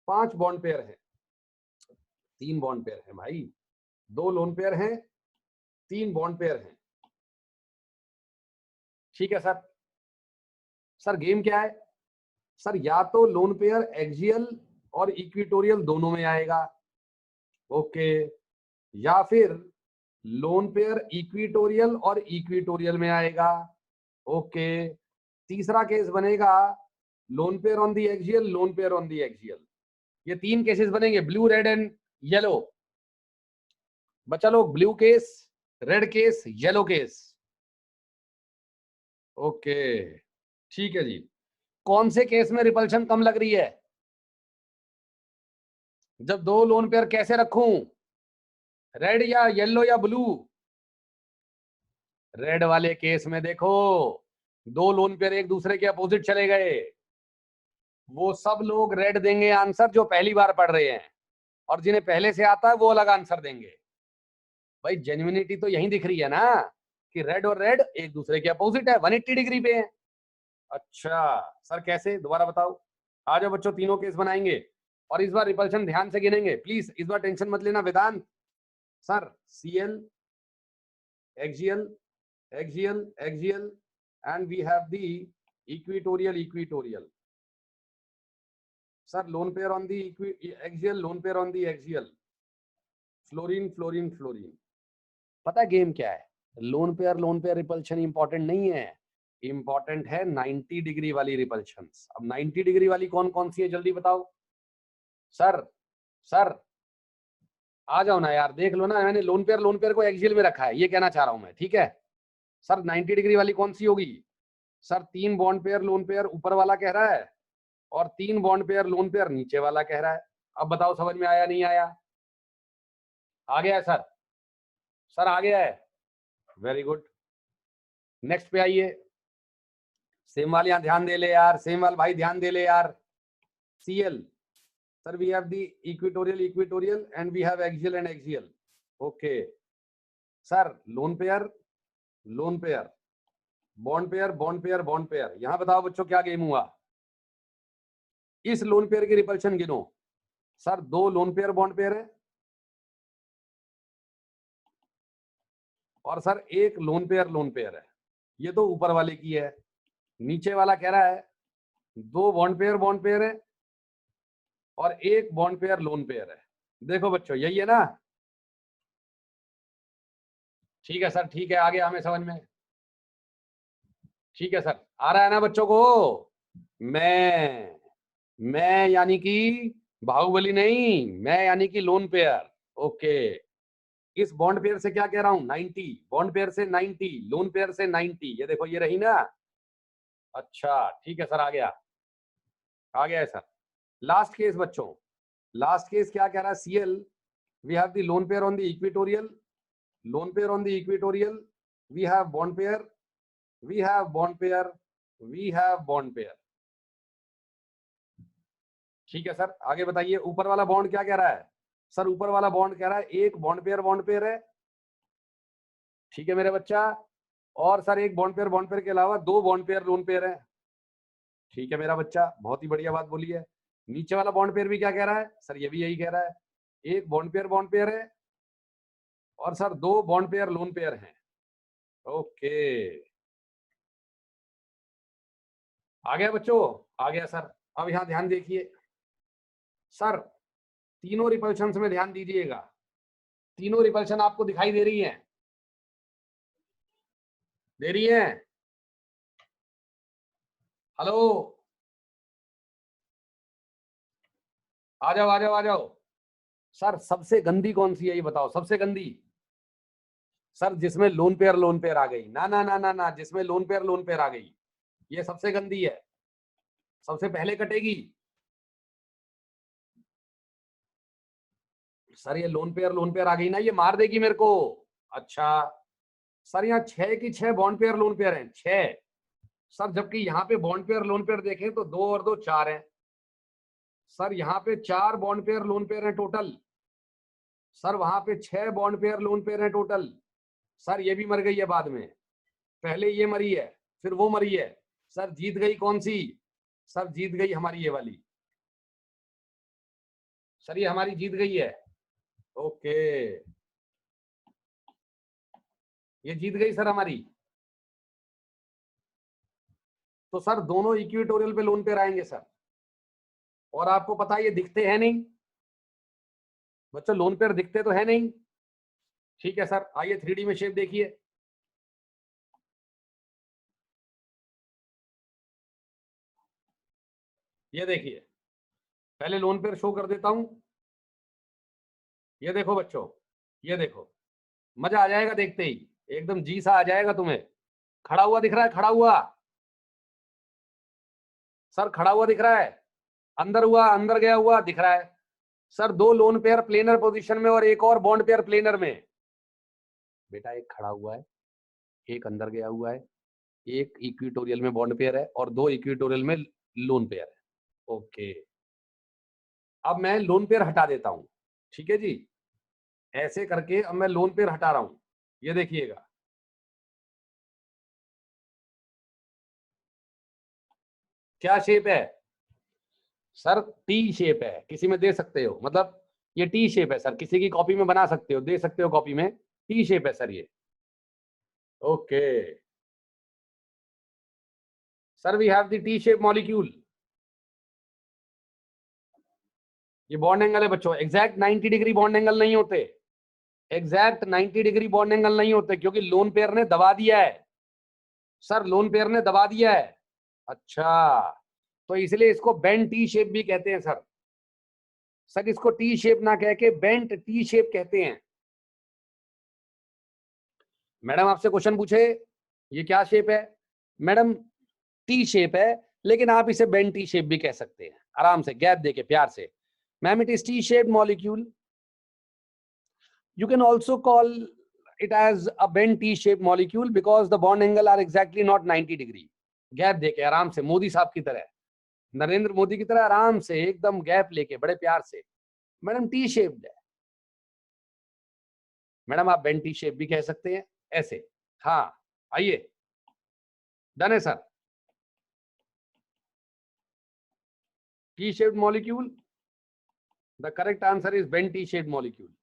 Speaker 1: 5 बॉन्ड पेयर हैं, 3 बॉन्ड पेयर हैं भाई, 2 लोन पेयर हैं, 3 बॉन्ड पेयर हैं। ठीक है सर। सर गेम क्या है? सर या तो लोन पेयर एक्सियल और इक्विटोरियल दोनों में आएगा, ओके, या फिर लोन पेयर इक्विटोरियल और इक्विटोरियल में आएगा, ओके। तीसरा केस बनेगा loan pair on the axial, lone pair on the axial. ये 3 केसेस बनेंगे, ब्लू रेड एंड येलो। बच्चा लोग, blue case, red case, yellow case. Okay ठीक है जी। कौन से केस में रिपल्शन कम लग रही है? जब 2 लोन पेयर कैसे रखूं, रेड या येलो या ब्लू? रेड वाले केस में देखो 2 लोन पेयर एक दूसरे के अपोजिट चले गए, वो सब लोग रेड देंगे आंसर जो पहली बार पढ़ रहे हैं, और जिन्हें पहले से आता है वो अलग आंसर देंगे। भाई जेन्युइनिटी तो यही दिख रही है ना, कि रेड और रेड एक दूसरे के अपोजिट है, 180 डिग्री पे है। अच्छा सर कैसे, दोबारा बताओ। आ जाओ बच्चों, तीनों केस बनाएंगे और इस बार रिपल्शन ध्यान से गिनेंगे प्लीज, इस बार टेंशन मत लेना Vedant. Sir Cl axial axial axial and we have the equatorial equatorial. Sir lone pair on the axial, lone pair on the axial, fluorine fluorine fluorine. पता है गेम क्या है? लोन पेयर रिपल्शन इंपॉर्टेंट नहीं है, important है 90 degree वाली repulsion. अब 90 degree वाली कौन कौन सी है जल्दी बताओ। सर सर आ जाओ ना यार, देख लो ना, मैंने लोन पेयर को एक्सियल में रखा है, ये कहना चाह रहा हूं मैं, ठीक है। सर 90 डिग्री वाली कौन सी होगी? Sir 3 bond pair lone pair ऊपर वाला कह रहा है, और 3 बॉन्ड पेयर लोन पेयर नीचे वाला कह रहा है। अब बताओ समझ में आया नहीं आया? आ गया है सर? सर आ गया है, वेरी गुड। नेक्स्ट पे आइए। सेम वाल यहाँ ध्यान दे ले यार, सेम वाल भाई ध्यान दे ले यार। Cl Sir, we have the equatorial and we have axial and axial. Okay. Sir, lone pair, bond pair. यहां बताओ बच्चों क्या गेम हुआ? इस लोन पेयर की रिपल्शन गिनो। Sir, 2 lone pair bond pair है और सर 1 लोन पेयर है। ये तो ऊपर वाले की है। नीचे वाला कह रहा है 2 बॉन्ड पेयर है और 1 बॉन्ड पेयर लोन पेयर है। देखो बच्चों, यही है ना? ठीक है सर, ठीक है, आ गया हमें समझ में। ठीक है सर, आ रहा है ना बच्चों को? मैं यानी कि बाहुबली नहीं, मैं यानी कि लोन पेयर। ओके। इस बॉन्ड पेयर से क्या कह रहा हूं? 90, बॉन्ड पेयर से 90, लोन पेयर से 90। ये देखो, ये रही ना? अच्छा, ठीक है सर, आ गया है सर। लास्ट केस बच्चों, लास्ट केस क्या कह रहा है? CL, we have the lone pair on the equatorial, we have bond pair, we have bond pair। ठीक है सर, आगे बताइए। ऊपर वाला बॉन्ड क्या कह रहा है? सर, ऊपर वाला बॉन्ड कह रहा है 1 बॉन्ड पेयर है। ठीक है मेरे बच्चा। और सर 1 बॉन्ड पेयर के अलावा 2 बॉन्ड पेयर लोन पेयर है। ठीक है मेरा बच्चा, बहुत ही बढ़िया बात बोली है। नीचे वाला बॉन्ड पेयर भी क्या कह रहा है? सर, ये भी यही कह रहा है, 1 बॉन्ड पेयर है और sir 2 bond pair lone pair हैं। ओके, आ गया बच्चों? आ गया सर। अब यहां ध्यान देखिए सर, तीनों रिपल्शंस में ध्यान दीजिएगा। तीनों रिपल्शन आपको दिखाई दे रही हैं? दे रही हैं? हेलो, आ जाओ। सर, सबसे गंदी कौन सी है ये बताओ? सबसे गंदी? सर, जिसमें लोन पेयर आ गई ना, ना, जिसमें लोन पेयर आ गई, ये सबसे गंदी है, सबसे पहले कटेगी। सर, ये लोन पेयर आ गई ना, ये मार देगी मेरे को। अच्छा सर, यहाँ 6 की 6 बॉन्ड पेयर लोन पेयर हैं, 6। सर, जबकि यहाँ पे बॉन्ड पेयर लोन पेयर देखें तो 2 और 2 4 हैं। सर, यहाँ पे 4 बॉन्ड पेयर लोन पेयर हैं टोटल। सर, वहां पे 6 बॉन्ड पेयर लोन पेयर हैं टोटल। सर, ये भी मर गई है बाद में, पहले ये मरी है फिर वो मरी है। सर, जीत गई कौन सी? सर, जीत गई हमारी ये वाली। सर, ये हमारी जीत गई है। ओके, ये जीत गई सर हमारी। तो सर, दोनों इक्विटोरियल पे लोन पेयर आएंगे सर। और आपको पता है ये दिखते हैं नहीं बच्चों, लोन पेयर दिखते तो है नहीं। ठीक है सर, आइए 3D में शेप देखिए। ये देखिए, पहले लोन पेयर शो कर देता हूं। ये देखो बच्चों, ये देखो, मजा आ जाएगा देखते ही, एकदम जी सा आ जाएगा तुम्हें। खड़ा हुआ दिख रहा है? खड़ा हुआ सर, खड़ा हुआ दिख रहा है? अंदर हुआ, अंदर गया हुआ दिख रहा है sir. 2 lone pair planar position में और 1 और बॉन्ड पेयर प्लेनर में। बेटा, एक खड़ा हुआ है, एक अंदर गया हुआ है, एक इक्विटोरियल में बॉन्ड पेयर है और 2 इक्विटोरियल में लोन पेयर है। ओके, अब मैं लोन पेयर हटा देता हूं। ठीक है जी, ऐसे करके अब मैं लोन पेयर हटा रहा हूं। ये देखिएगा, क्या शेप है? सर, टी शेप है। किसी में दे सकते हो, मतलब ये टी शेप है सर, किसी की कॉपी में बना सकते हो, दे सकते हो कॉपी में। टी शेप है सर ये। Okay sir, we have the T shape molecule. ये बॉन्ड एंगल है बच्चों, एग्जैक्ट 90 डिग्री बॉन्ड एंगल नहीं होते, एग्जैक्ट 90 डिग्री बॉन्ड एंगल नहीं होते, क्योंकि लोन पेयर ने दबा दिया है सर, लोन पेयर ने दबा दिया है। अच्छा, तो इसलिए इसको बेंट टी शेप भी कहते हैं सर। सर, इसको टी शेप ना कह के बेंट टी शेप कहते हैं। मैडम आपसे क्वेश्चन पूछे ये क्या शेप है? मैडम, टी शेप है, लेकिन आप इसे बेंट टी शेप भी कह सकते हैं, आराम से गैप देके प्यार से। Ma'am, it is T shaped molecule. You can also call it as a bent T-shaped molecule because the bond angle are exactly not 90 degree. Gap देके आराम से, मोदी साहब की तरह। नरेंद्र मोदी की तरह आराम से एकदम गैप लेके बड़े प्यार से, मैडम टी शेप्ड है मैडम, आप बेन टी शेप भी कह सकते हैं ऐसे। हाँ आइए, डन है sir. T shaped molecule, the correct answer is bent T shaped molecule.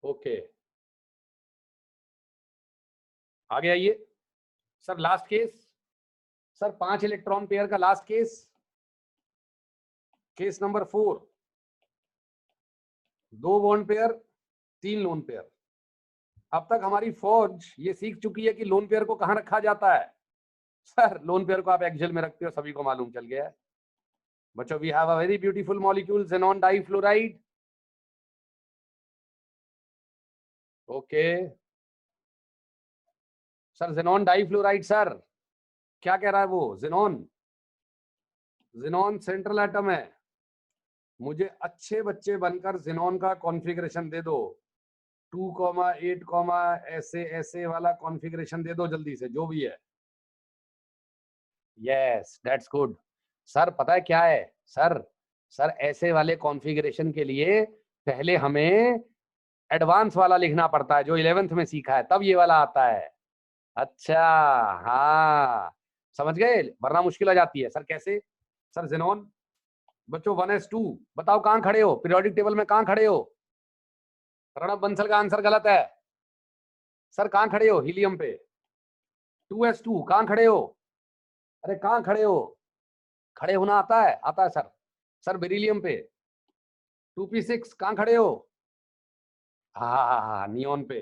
Speaker 1: Okay आगे आइए sir, last case sir, 5 electron pair का last case, case number 4, 2 bond pair 3 lone pair. अब तक हमारी फौज ये सीख चुकी है कि लोन पेयर को कहां रखा जाता है। सर लोन पेयर को आप एक्सेल में रखते हो, सभी को मालूम चल गया है बच्चों। We have a very beautiful molecule xenon difluoride. Okay sir, xenon difluoride sir, क्या कह रहा है वो? xenon सेंट्रल एटम है। मुझे अच्छे बच्चे बनकर xenon का कॉन्फ़िगरेशन दे दो, 2,8, ऐसे ऐसे वाला कॉन्फ़िगरेशन दे दो जल्दी से, जो भी है। Yes that's good sir. पता है क्या है सर? सर ऐसे वाले कॉन्फ़िगरेशन के लिए पहले हमें एडवांस वाला लिखना पड़ता है, जो 11th में सीखा है, तब ये वाला आता है। अच्छा हाँ समझ गए, वरना मुश्किल आ जाती है। सर कैसे? सर xenon बच्चों 1s2, बताओ कहां खड़े हो पीरियोडिक टेबल में, कहां खड़े हो? प्रणब बंसल का आंसर गलत है सर। कहां खड़े हो? हीलियम पे। 2s2 कहां खड़े हो? अरे कहां खड़े हो? खड़े होना आता है? आता है सर। सर बेरिलियम पे। 2p6 कहां खड़े हो? हाँ नियॉन पे।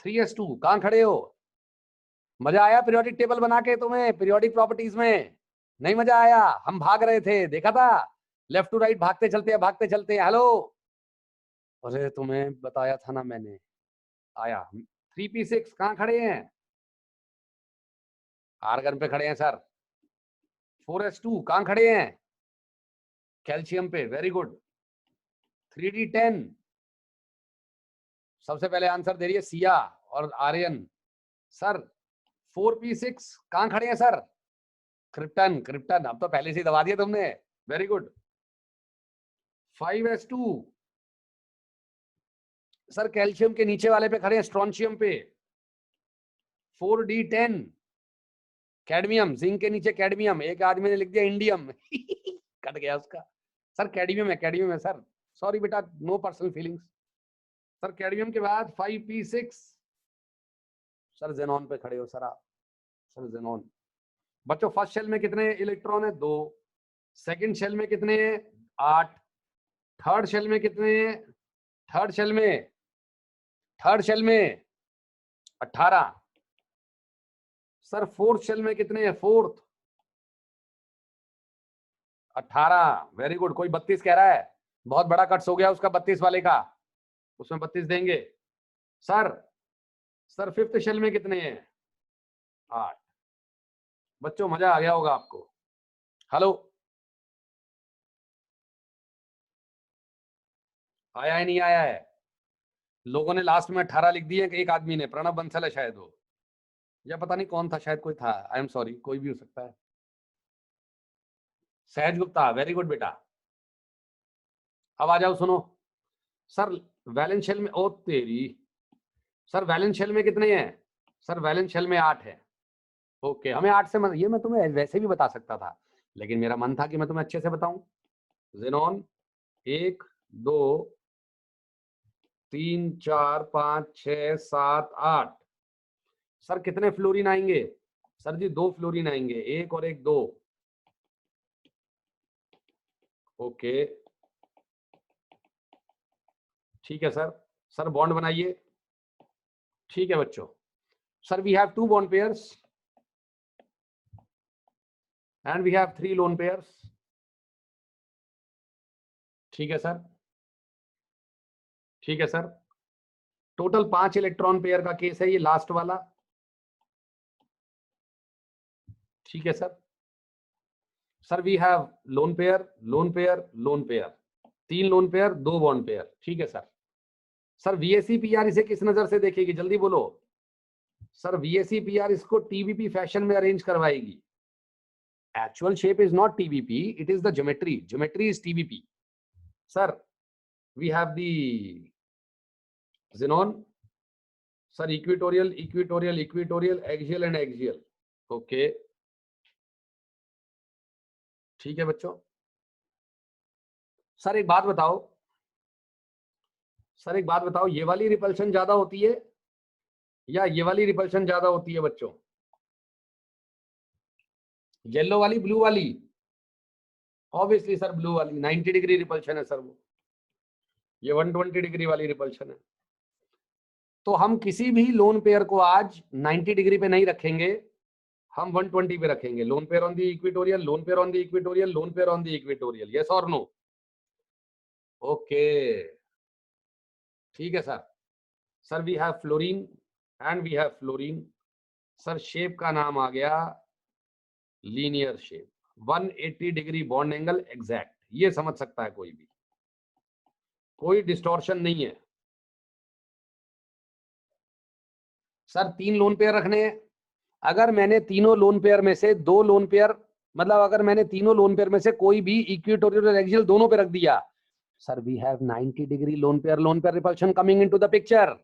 Speaker 1: 3s2 कहां खड़े हो? मजा आया पीरियोडिक टेबल बना के तुम्हें? पीरियोडिक प्रॉपर्टीज में नहीं मजा आया? हम भाग रहे थे, देखा था, लेफ्ट टू राइट भागते चलते हैं। हेलो, अरे तुम्हें बताया था ना मैंने, आया। 3p6 कहां खड़े हैं? आर्गन पे खड़े हैं सर। 4s2 कहां खड़े हैं? कैल्शियम पे, वेरी गुड। 3d10 सबसे पहले आंसर दे रही है सिया और आर्यन। सर 4p6 कहां खड़े हैं सर? क्रिप्टन, क्रिप्टन, अब तो पहले से ही दबा दिया तुमने, very good. 5s2 sir calcium के नीचे वाले पे खड़े हैं, स्ट्रोंशियम पे। 4d10 कैडमियम, जिंक के नीचे कैडमियम, एक आदमी ने लिख दिया इंडियम कट गया उसका। सर कैडमियम है, कैडमियम है सर, सॉरी बेटा, no personal feelings. Sir cadmium के बाद 5p6 सर xenon पे खड़े हो सर आप। सर xenon बच्चों, फर्स्ट शेल में कितने इलेक्ट्रॉन है? 2। सेकंड शेल में कितने हैं? 8। थर्ड शेल में कितने हैं? थर्ड शेल में 18। सर फोर्थ शेल में कितने हैं? Fourth 18, very good. कोई 32 कह रहा है? बहुत बड़ा कट्स हो गया उसका 32 वाले का, उसमें 32 देंगे। सर सर फिफ्थ शेल में कितने हैं? 8। बच्चों मजा आ गया होगा आपको। हेलो, आया है नहीं आया है? लोगों ने लास्ट में 18 लिख दिए, एक आदमी ने, प्रणब बंसल है शायद वो, या पता नहीं कौन था, शायद कोई था, आई एम सॉरी, कोई भी हो सकता है। सहज गुप्ता, वेरी गुड बेटा। अब आ जाओ सुनो सर, वैलेंस शेल में, ओ तेरी, सर वैलेंस शेल में कितने हैं? सर वैलेंस शेल में 8 है। ओके, हमें 8 से ये मैं तुम्हें वैसे भी बता सकता था, लेकिन मेरा मन था कि मैं तुम्हें अच्छे से बताऊं। xenon 1 2 3 4 5 6 7 8। सर कितने फ्लोरीन आएंगे? सर जी 2 फ्लोरीन आएंगे, एक और एक 2। ओके ठीक है सर। सर बॉन्ड बनाइए। ठीक है बच्चों। Sir we have 2 bond pairs and we have 3 lone pairs. ठीक है सर, ठीक है सर। टोटल 5 इलेक्ट्रॉन पेयर का केस है ये लास्ट वाला। ठीक है sir. Sir we have lone pair, lone pair, lone pair, 3 lone pair, 2 bond pair. ठीक है सर। सर वीएससी पीआर इसे किस नजर से देखेगी, जल्दी बोलो। सर वीएससी पीआर इसको टीबीपी फैशन में अरेंज करवाएगी। actual shape is not TBP, it is the geometry. Geometry is TBP. Sir, we have the xenon. Sir, equatorial, equatorial, equatorial, axial and axial. Okay. ठीक है बच्चों. Sir एक बात बताओ, sir एक बात बताओ, ये वाली रिपल्शन ज्यादा होती है या ये वाली रिपल्शन ज्यादा होती है बच्चों? येलो वाली, ब्लू वाली? ऑब्वियसली सर ब्लू वाली. 90 डिग्री रिपल्शन है सर वो. ये 120 डिग्री वाली रिपल्शन है. तो हम किसी भी लोन पेयर को आज 90 डिग्री पे नहीं रखेंगे, हम 120 पे रखेंगे. Lone pair on the equatorial, lone pair on the equatorial, lone pair on the equatorial. Yes और नो? ओके, ठीक है sir. Sir we have fluorine and we have fluorine. Sir shape का नाम आ गया linear shape. 180 degree bond angle exact. ये समझ सकता है कोई भी, कोई डिस्टॉर्शन नहीं है. सर 3 लोन पेयर रखने हैं. अगर मैंने तीनों लोन पेयर में से 2 लोन पेयर, मतलब अगर मैंने तीनों लोन पेयर में से कोई भी इक्वेटोरियल और एक्सियल दोनों पे रख दिया, sir we have 90 degree lone pair repulsion coming into the picture.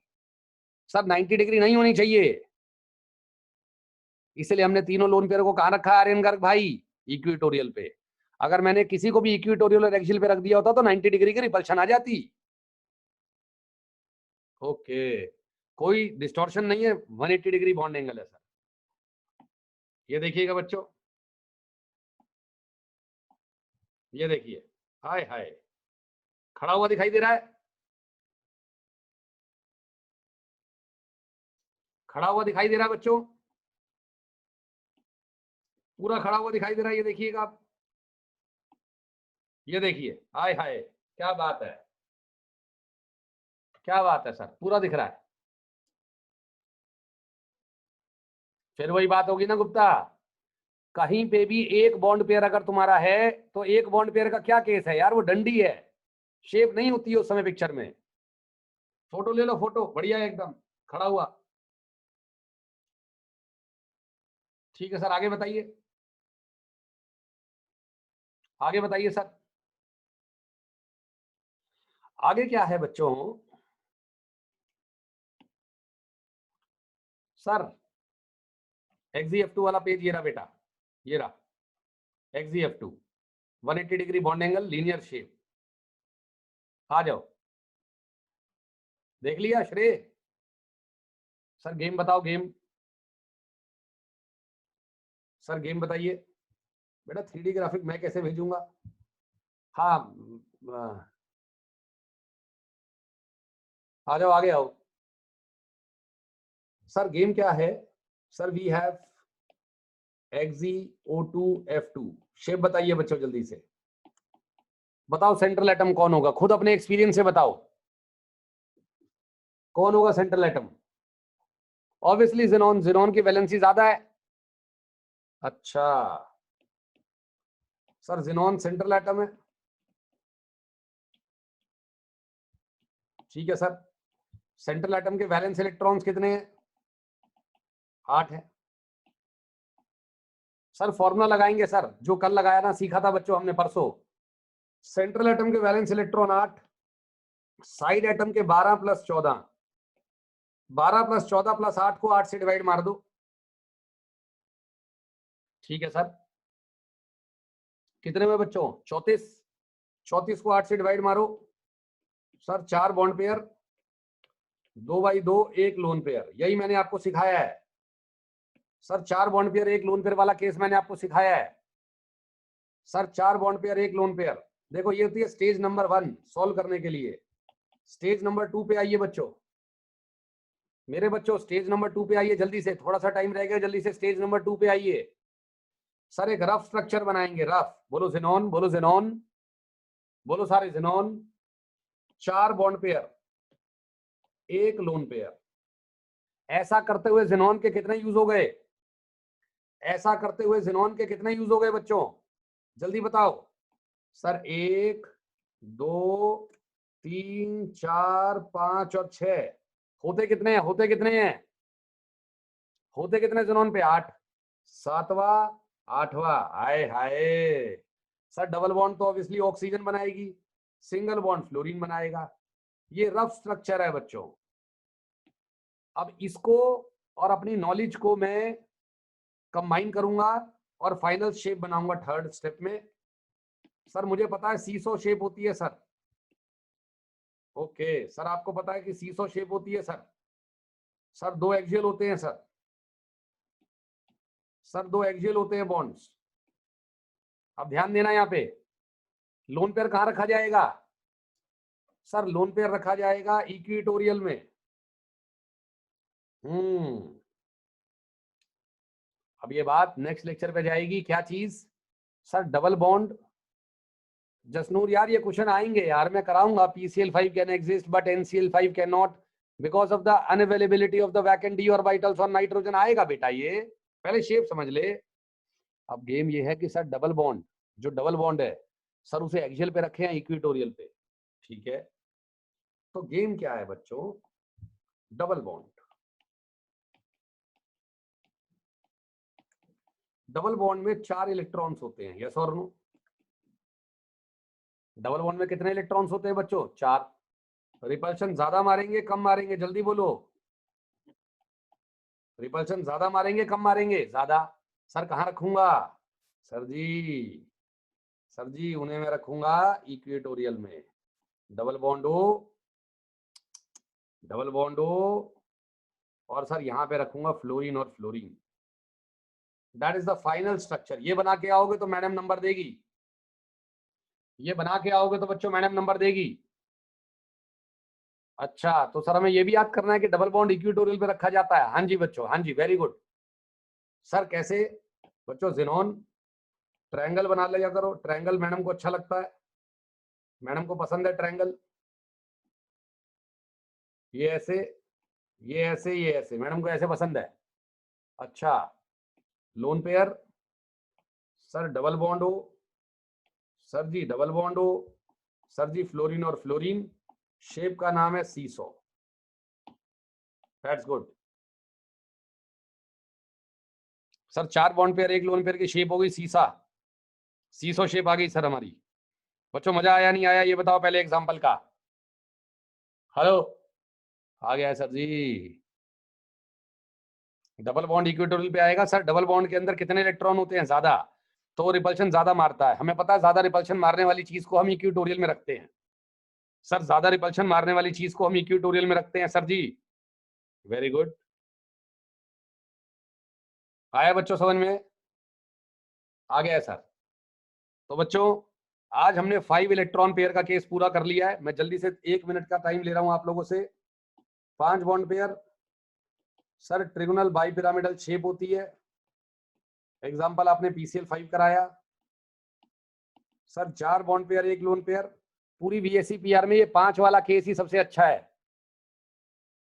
Speaker 1: Sir 90 degree नहीं होनी चाहिए, इसलिए हमने तीनों लोन पेयर को कहां रखा है आर्यन गर्ग भाई? इक्वेटोरियल पे. अगर मैंने किसी को भी इक्वेटोरियल और एक्सियल पे रख दिया होता तो 90 डिग्री की रिपल्शन आ जाती. ओके, कोई डिस्टॉर्शन नहीं है. 180 डिग्री बॉन्ड एंगल है सर. ये देखिएगा बच्चों, ये देखिए. हाय हाय, खड़ा हुआ दिखाई दे रहा है? खड़ा हुआ दिखाई दे रहा है बच्चों? पूरा खड़ा हुआ दिखाई दे रहा है. ये देखिएगा आप, ये देखिए. हाय हाय, क्या बात है, क्या बात है सर, पूरा दिख रहा है. फिर वही बात होगी ना गुप्ता, कहीं पे भी एक बॉन्ड पेयर अगर तुम्हारा है तो एक बॉन्ड पेयर का क्या केस है यार? वो डंडी है, शेप नहीं होती है उस समय पिक्चर में. फोटो ले लो, फोटो बढ़िया है एकदम खड़ा हुआ. ठीक है सर, आगे बताइए, आगे बताइए सर. आगे क्या है बच्चों? सर XGF2 वाला पेज ये रहा बेटा, ये रहा XGF2. 180 degree bond angle, linear shape. आ जाओ, देख लिया श्रेय? सर गेम बताओ, गेम. सर गेम बताइए बेटा. 3D ग्राफिक मैं कैसे भेजूंगा? हाँ, आ जाओ, आगे आओ. सर गेम क्या है? Sir we have XeO2F2. Shape बताइए बच्चों जल्दी से. बताओ सेंट्रल एटम कौन होगा, खुद अपने एक्सपीरियंस से बताओ कौन होगा central atom? Obviously xenon. Xenon की वैलेंसी ज्यादा है. अच्छा सर, ज़ेनॉन सेंट्रल एटम है. ठीक है सर. सेंट्रल एटम के वैलेंस इलेक्ट्रॉन्स कितने हैं? 8 है. सर फॉर्मूला लगाएंगे सर, जो कल लगाया ना, सीखा था बच्चों हमने परसों. सेंट्रल एटम के वैलेंस इलेक्ट्रॉन 8, साइड एटम के 12 + 14. 12 + 14 + 8 को 8 से डिवाइड मार दो. ठीक है सर. कितने में बच्चों? 34. 34 को 8 से डिवाइड मारो. Sir 4 bond pair, 2x2, 1 lone pair. यही मैंने आपको सिखाया है sir. 4 bond pair 1 lone pair वाला केस मैंने आपको सिखाया है sir. 4 bond pair 1 lone pair. देखो ये होती है स्टेज नंबर 1 सॉल्व करने के लिए. स्टेज नंबर 2 पे आइए बच्चों, मेरे बच्चों. स्टेज नंबर 2 पे आइए जल्दी से, थोड़ा सा टाइम रह गया, जल्दी से स्टेज नंबर 2 पे आइए. सर एक रफ स्ट्रक्चर बनाएंगे. रफ बोलो ज़ेनॉन, बोलो ज़ेनॉन, बोलो सारे xenon. 4 bond pair 1 lone pair. ऐसा करते हुए ज़ेनॉन के कितने यूज हो गए? ऐसा करते हुए ज़ेनॉन के कितने यूज हो गए बच्चों? जल्दी बताओ. सर 1, 2, 3, 4, 5 और 6. होते कितने हैं? होते कितने हैं? होते कितने ज़ेनॉन पे? 8. 7वां 8वां, हाय हाय। सर डबल बॉन्ड तो ऑब्वियसली ऑक्सीजन बनाएगी, सिंगल बॉन्ड फ्लोरीन बनाएगा। ये रफ स्ट्रक्चर है बच्चों। अब इसको और अपनी नॉलेज को मैं कंबाइन करूंगा और फाइनल शेप बनाऊंगा थर्ड स्टेप में। सर मुझे पता है सीसो शेप होती है सर। ओके सर, आपको पता है कि सीसो शेप होती है सर। सर दो एक्सियल होते हैं सर। सर दो एक्सियल होते हैं बॉन्ड्स। अब ध्यान देना यहाँ पे, लोन पेयर कहां रखा जाएगा? सर लोन पेयर रखा जाएगा इक्विटोरियल में। अब ये बात नेक्स्ट लेक्चर पे जाएगी, क्या चीज? Sir double bond. जसनूर यार ये क्वेश्चन आएंगे यार, मैं कराऊंगा। PCl5 can exist but NCl5 can not because of the unavailability of the vacant D orbitals on nitrogen. आएगा बेटा, ये पहले शेप समझ ले। अब गेम ये है कि सर डबल बॉन्ड, जो डबल बॉन्ड है सर उसे एक्सियल पे रखे हैं इक्विटोरियल पे, ठीक है? तो गेम क्या है बच्चों? Double bond. डबल बॉन्ड में 4 इलेक्ट्रॉन्स होते हैं, यस और नो? डबल बॉन्ड में कितने इलेक्ट्रॉन्स होते हैं बच्चों? 4। रिपल्शन ज्यादा मारेंगे कम मारेंगे? जल्दी बोलो। रिपल्शन ज्यादा मारेंगे कम मारेंगे? ज्यादा। सर कहाँ रखूंगा? सर जी, सर जी उन्हें मैं रखूंगा इक्वेटोरियल में। डबल बॉन्ड हो, डबल बॉन्ड हो, और सर यहाँ पे रखूंगा फ्लोरीन और fluorine. That is the final structure. ये बना के आओगे तो मैडम नंबर देगी। ये बना के आओगे तो बच्चों मैडम नंबर देगी। अच्छा तो सर हमें ये भी याद करना है कि डबल बॉन्ड इक्विटोरियल पे रखा जाता है। हाँ जी बच्चों, हाँ जी, वेरी गुड। सर कैसे? बच्चों जिनोन ट्रायंगल बना लिया करो। ट्रायंगल मैडम को अच्छा लगता है, मैडम को पसंद है ट्रायंगल। ये ऐसे, ये ऐसे, ये ऐसे, मैडम को ऐसे पसंद है। अच्छा lone pair, sir double bond हो, सर जी डबल बॉन्ड हो, सर जी फ्लोरीन और फ्लोरीन, शेप का नाम है seesaw. That's good. Sir 4 bond pair एक लोन पेयर की शेप हो गई सीसा। सीसो शेप आ गई सर हमारी। बच्चों मजा आया नहीं आया ये बताओ पहले एग्जांपल का। हेलो, आ गया है sir ji. Double bond equatorial पे आएगा सर। डबल बॉन्ड के अंदर कितने इलेक्ट्रॉन होते हैं? ज्यादा, तो रिपल्शन ज्यादा मारता है। हमें पता है ज्यादा रिपल्शन मारने वाली चीज को हम इक्वेटोरियल में रखते हैं। सर ज्यादा रिपल्शन मारने वाली चीज को हम इक्वेटोरियल में रखते हैं सर जी। Very good. आया बच्चों समझ में? आ गया है सर। तो बच्चों आज हमने 5 इलेक्ट्रॉन पेयर का केस पूरा कर लिया है। मैं जल्दी से 1 मिनट का टाइम ले रहा हूं आप लोगों से। 5 bond pair, sir trigonal bipyramidal shape होती है। एग्जाम्पल आपने PCl5 कराया। सर 4 बॉन्ड पेयर एक लोन पेयर। पूरी VSEPR में ये 5 वाला केस ही सबसे अच्छा है।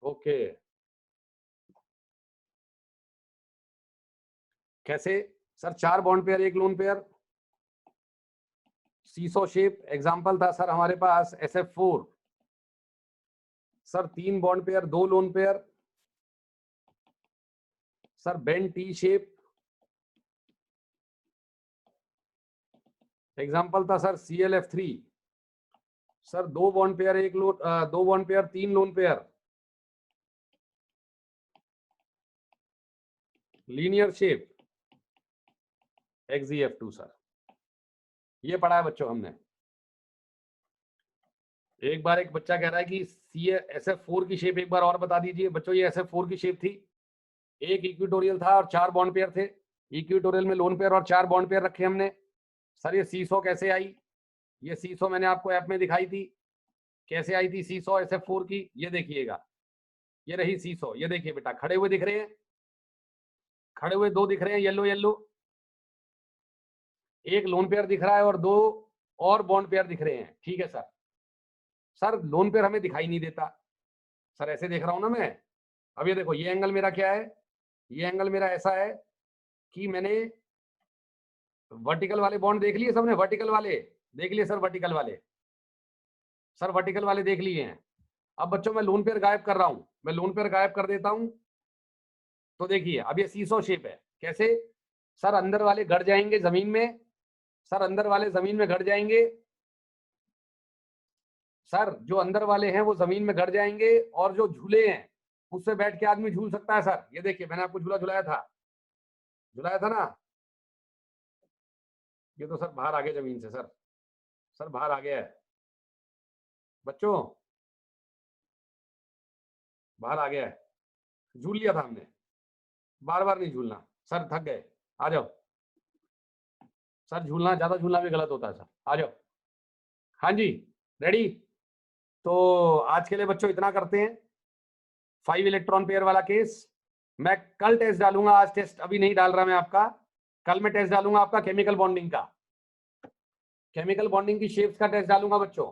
Speaker 1: ओके कैसे? सर 4 बॉन्ड पेयर एक lone pair, seesaw shape. Example था सर हमारे पास SF4। Sir 3 bond pair 2 lone pair, sir bent T shape. Example था sir ClF3। Sir 2 bond pair एक lone 2 bond pair 3 lone pair, linear shape XeF2 sir. ये पढ़ा है बच्चों हमने। एक बार एक बच्चा कह रहा है कि SF4 की शेप एक बार और बता दीजिए। बच्चों ये SF4 की शेप थी, एक इक्विटोरियल था और 4 बॉन्ड पेयर थे। इक्विटोरियल में लोन पेयर और 4 बॉन्ड पेयर रखे हमने। सर ये सीसो कैसे आई? ये सीसो मैंने आपको ऐप में दिखाई थी, कैसे आई थी सीसो SF4 की। ये देखिएगा, ये रही सीसो। ये देखिए बेटा, खड़े हुए दिख रहे हैं, खड़े हुए 2 दिख रहे हैं येलो येलो। एक लोन पेयर दिख रहा है और 2 और बॉन्ड पेयर दिख रहे हैं, ठीक है सर। सर लोन पेयर हमें दिखाई नहीं देता। सर ऐसे देख रहा हूं ना मैं। अब ये देखो, ये एंगल मेरा क्या है? ये एंगल मेरा ऐसा है कि मैंने वर्टिकल वाले बॉन्ड देख लिए सबने। वर्टिकल वाले देख लिए सर, वर्टिकल वाले। सर वर्टिकल वाले देख लिए हैं। अब बच्चों मैं लोन पेयर गायब कर रहा हूं। मैं लोन पेयर गायब कर देता हूं तो देखिए अब ये सीसो शेप है। कैसे? सर अंदर वाले गड़ जाएंगे जमीन में, सर अंदर वाले जमीन में गड़ जाएंगे, सर जो अंदर वाले हैं वो जमीन में गड़ जाएंगे, और जो झूले हैं उससे बैठ के आदमी झूल सकता है सर। ये देखिए मैंने आपको झूला झुलाया था ना। ये तो सर बाहर आ गया जमीन से सर बाहर आ गया है बच्चों, बाहर आ गया है, झूल लिया था हमने, बार बार नहीं झूलना सर, थक गए, आ जाओ सर, झूलना ज्यादा झूलना भी गलत होता है सर, आ जाओ। हाँ जी रेडी। तो आज के लिए बच्चों इतना करते हैं, 5 इलेक्ट्रॉन पेयर वाला केस। मैं कल टेस्ट डालूंगा, आज टेस्ट अभी नहीं डाल रहा मैं आपका, कल मैं टेस्ट डालूंगा आपका केमिकल बॉन्डिंग का, केमिकल बॉन्डिंग की शेप्स का टेस्ट डालूंगा बच्चों।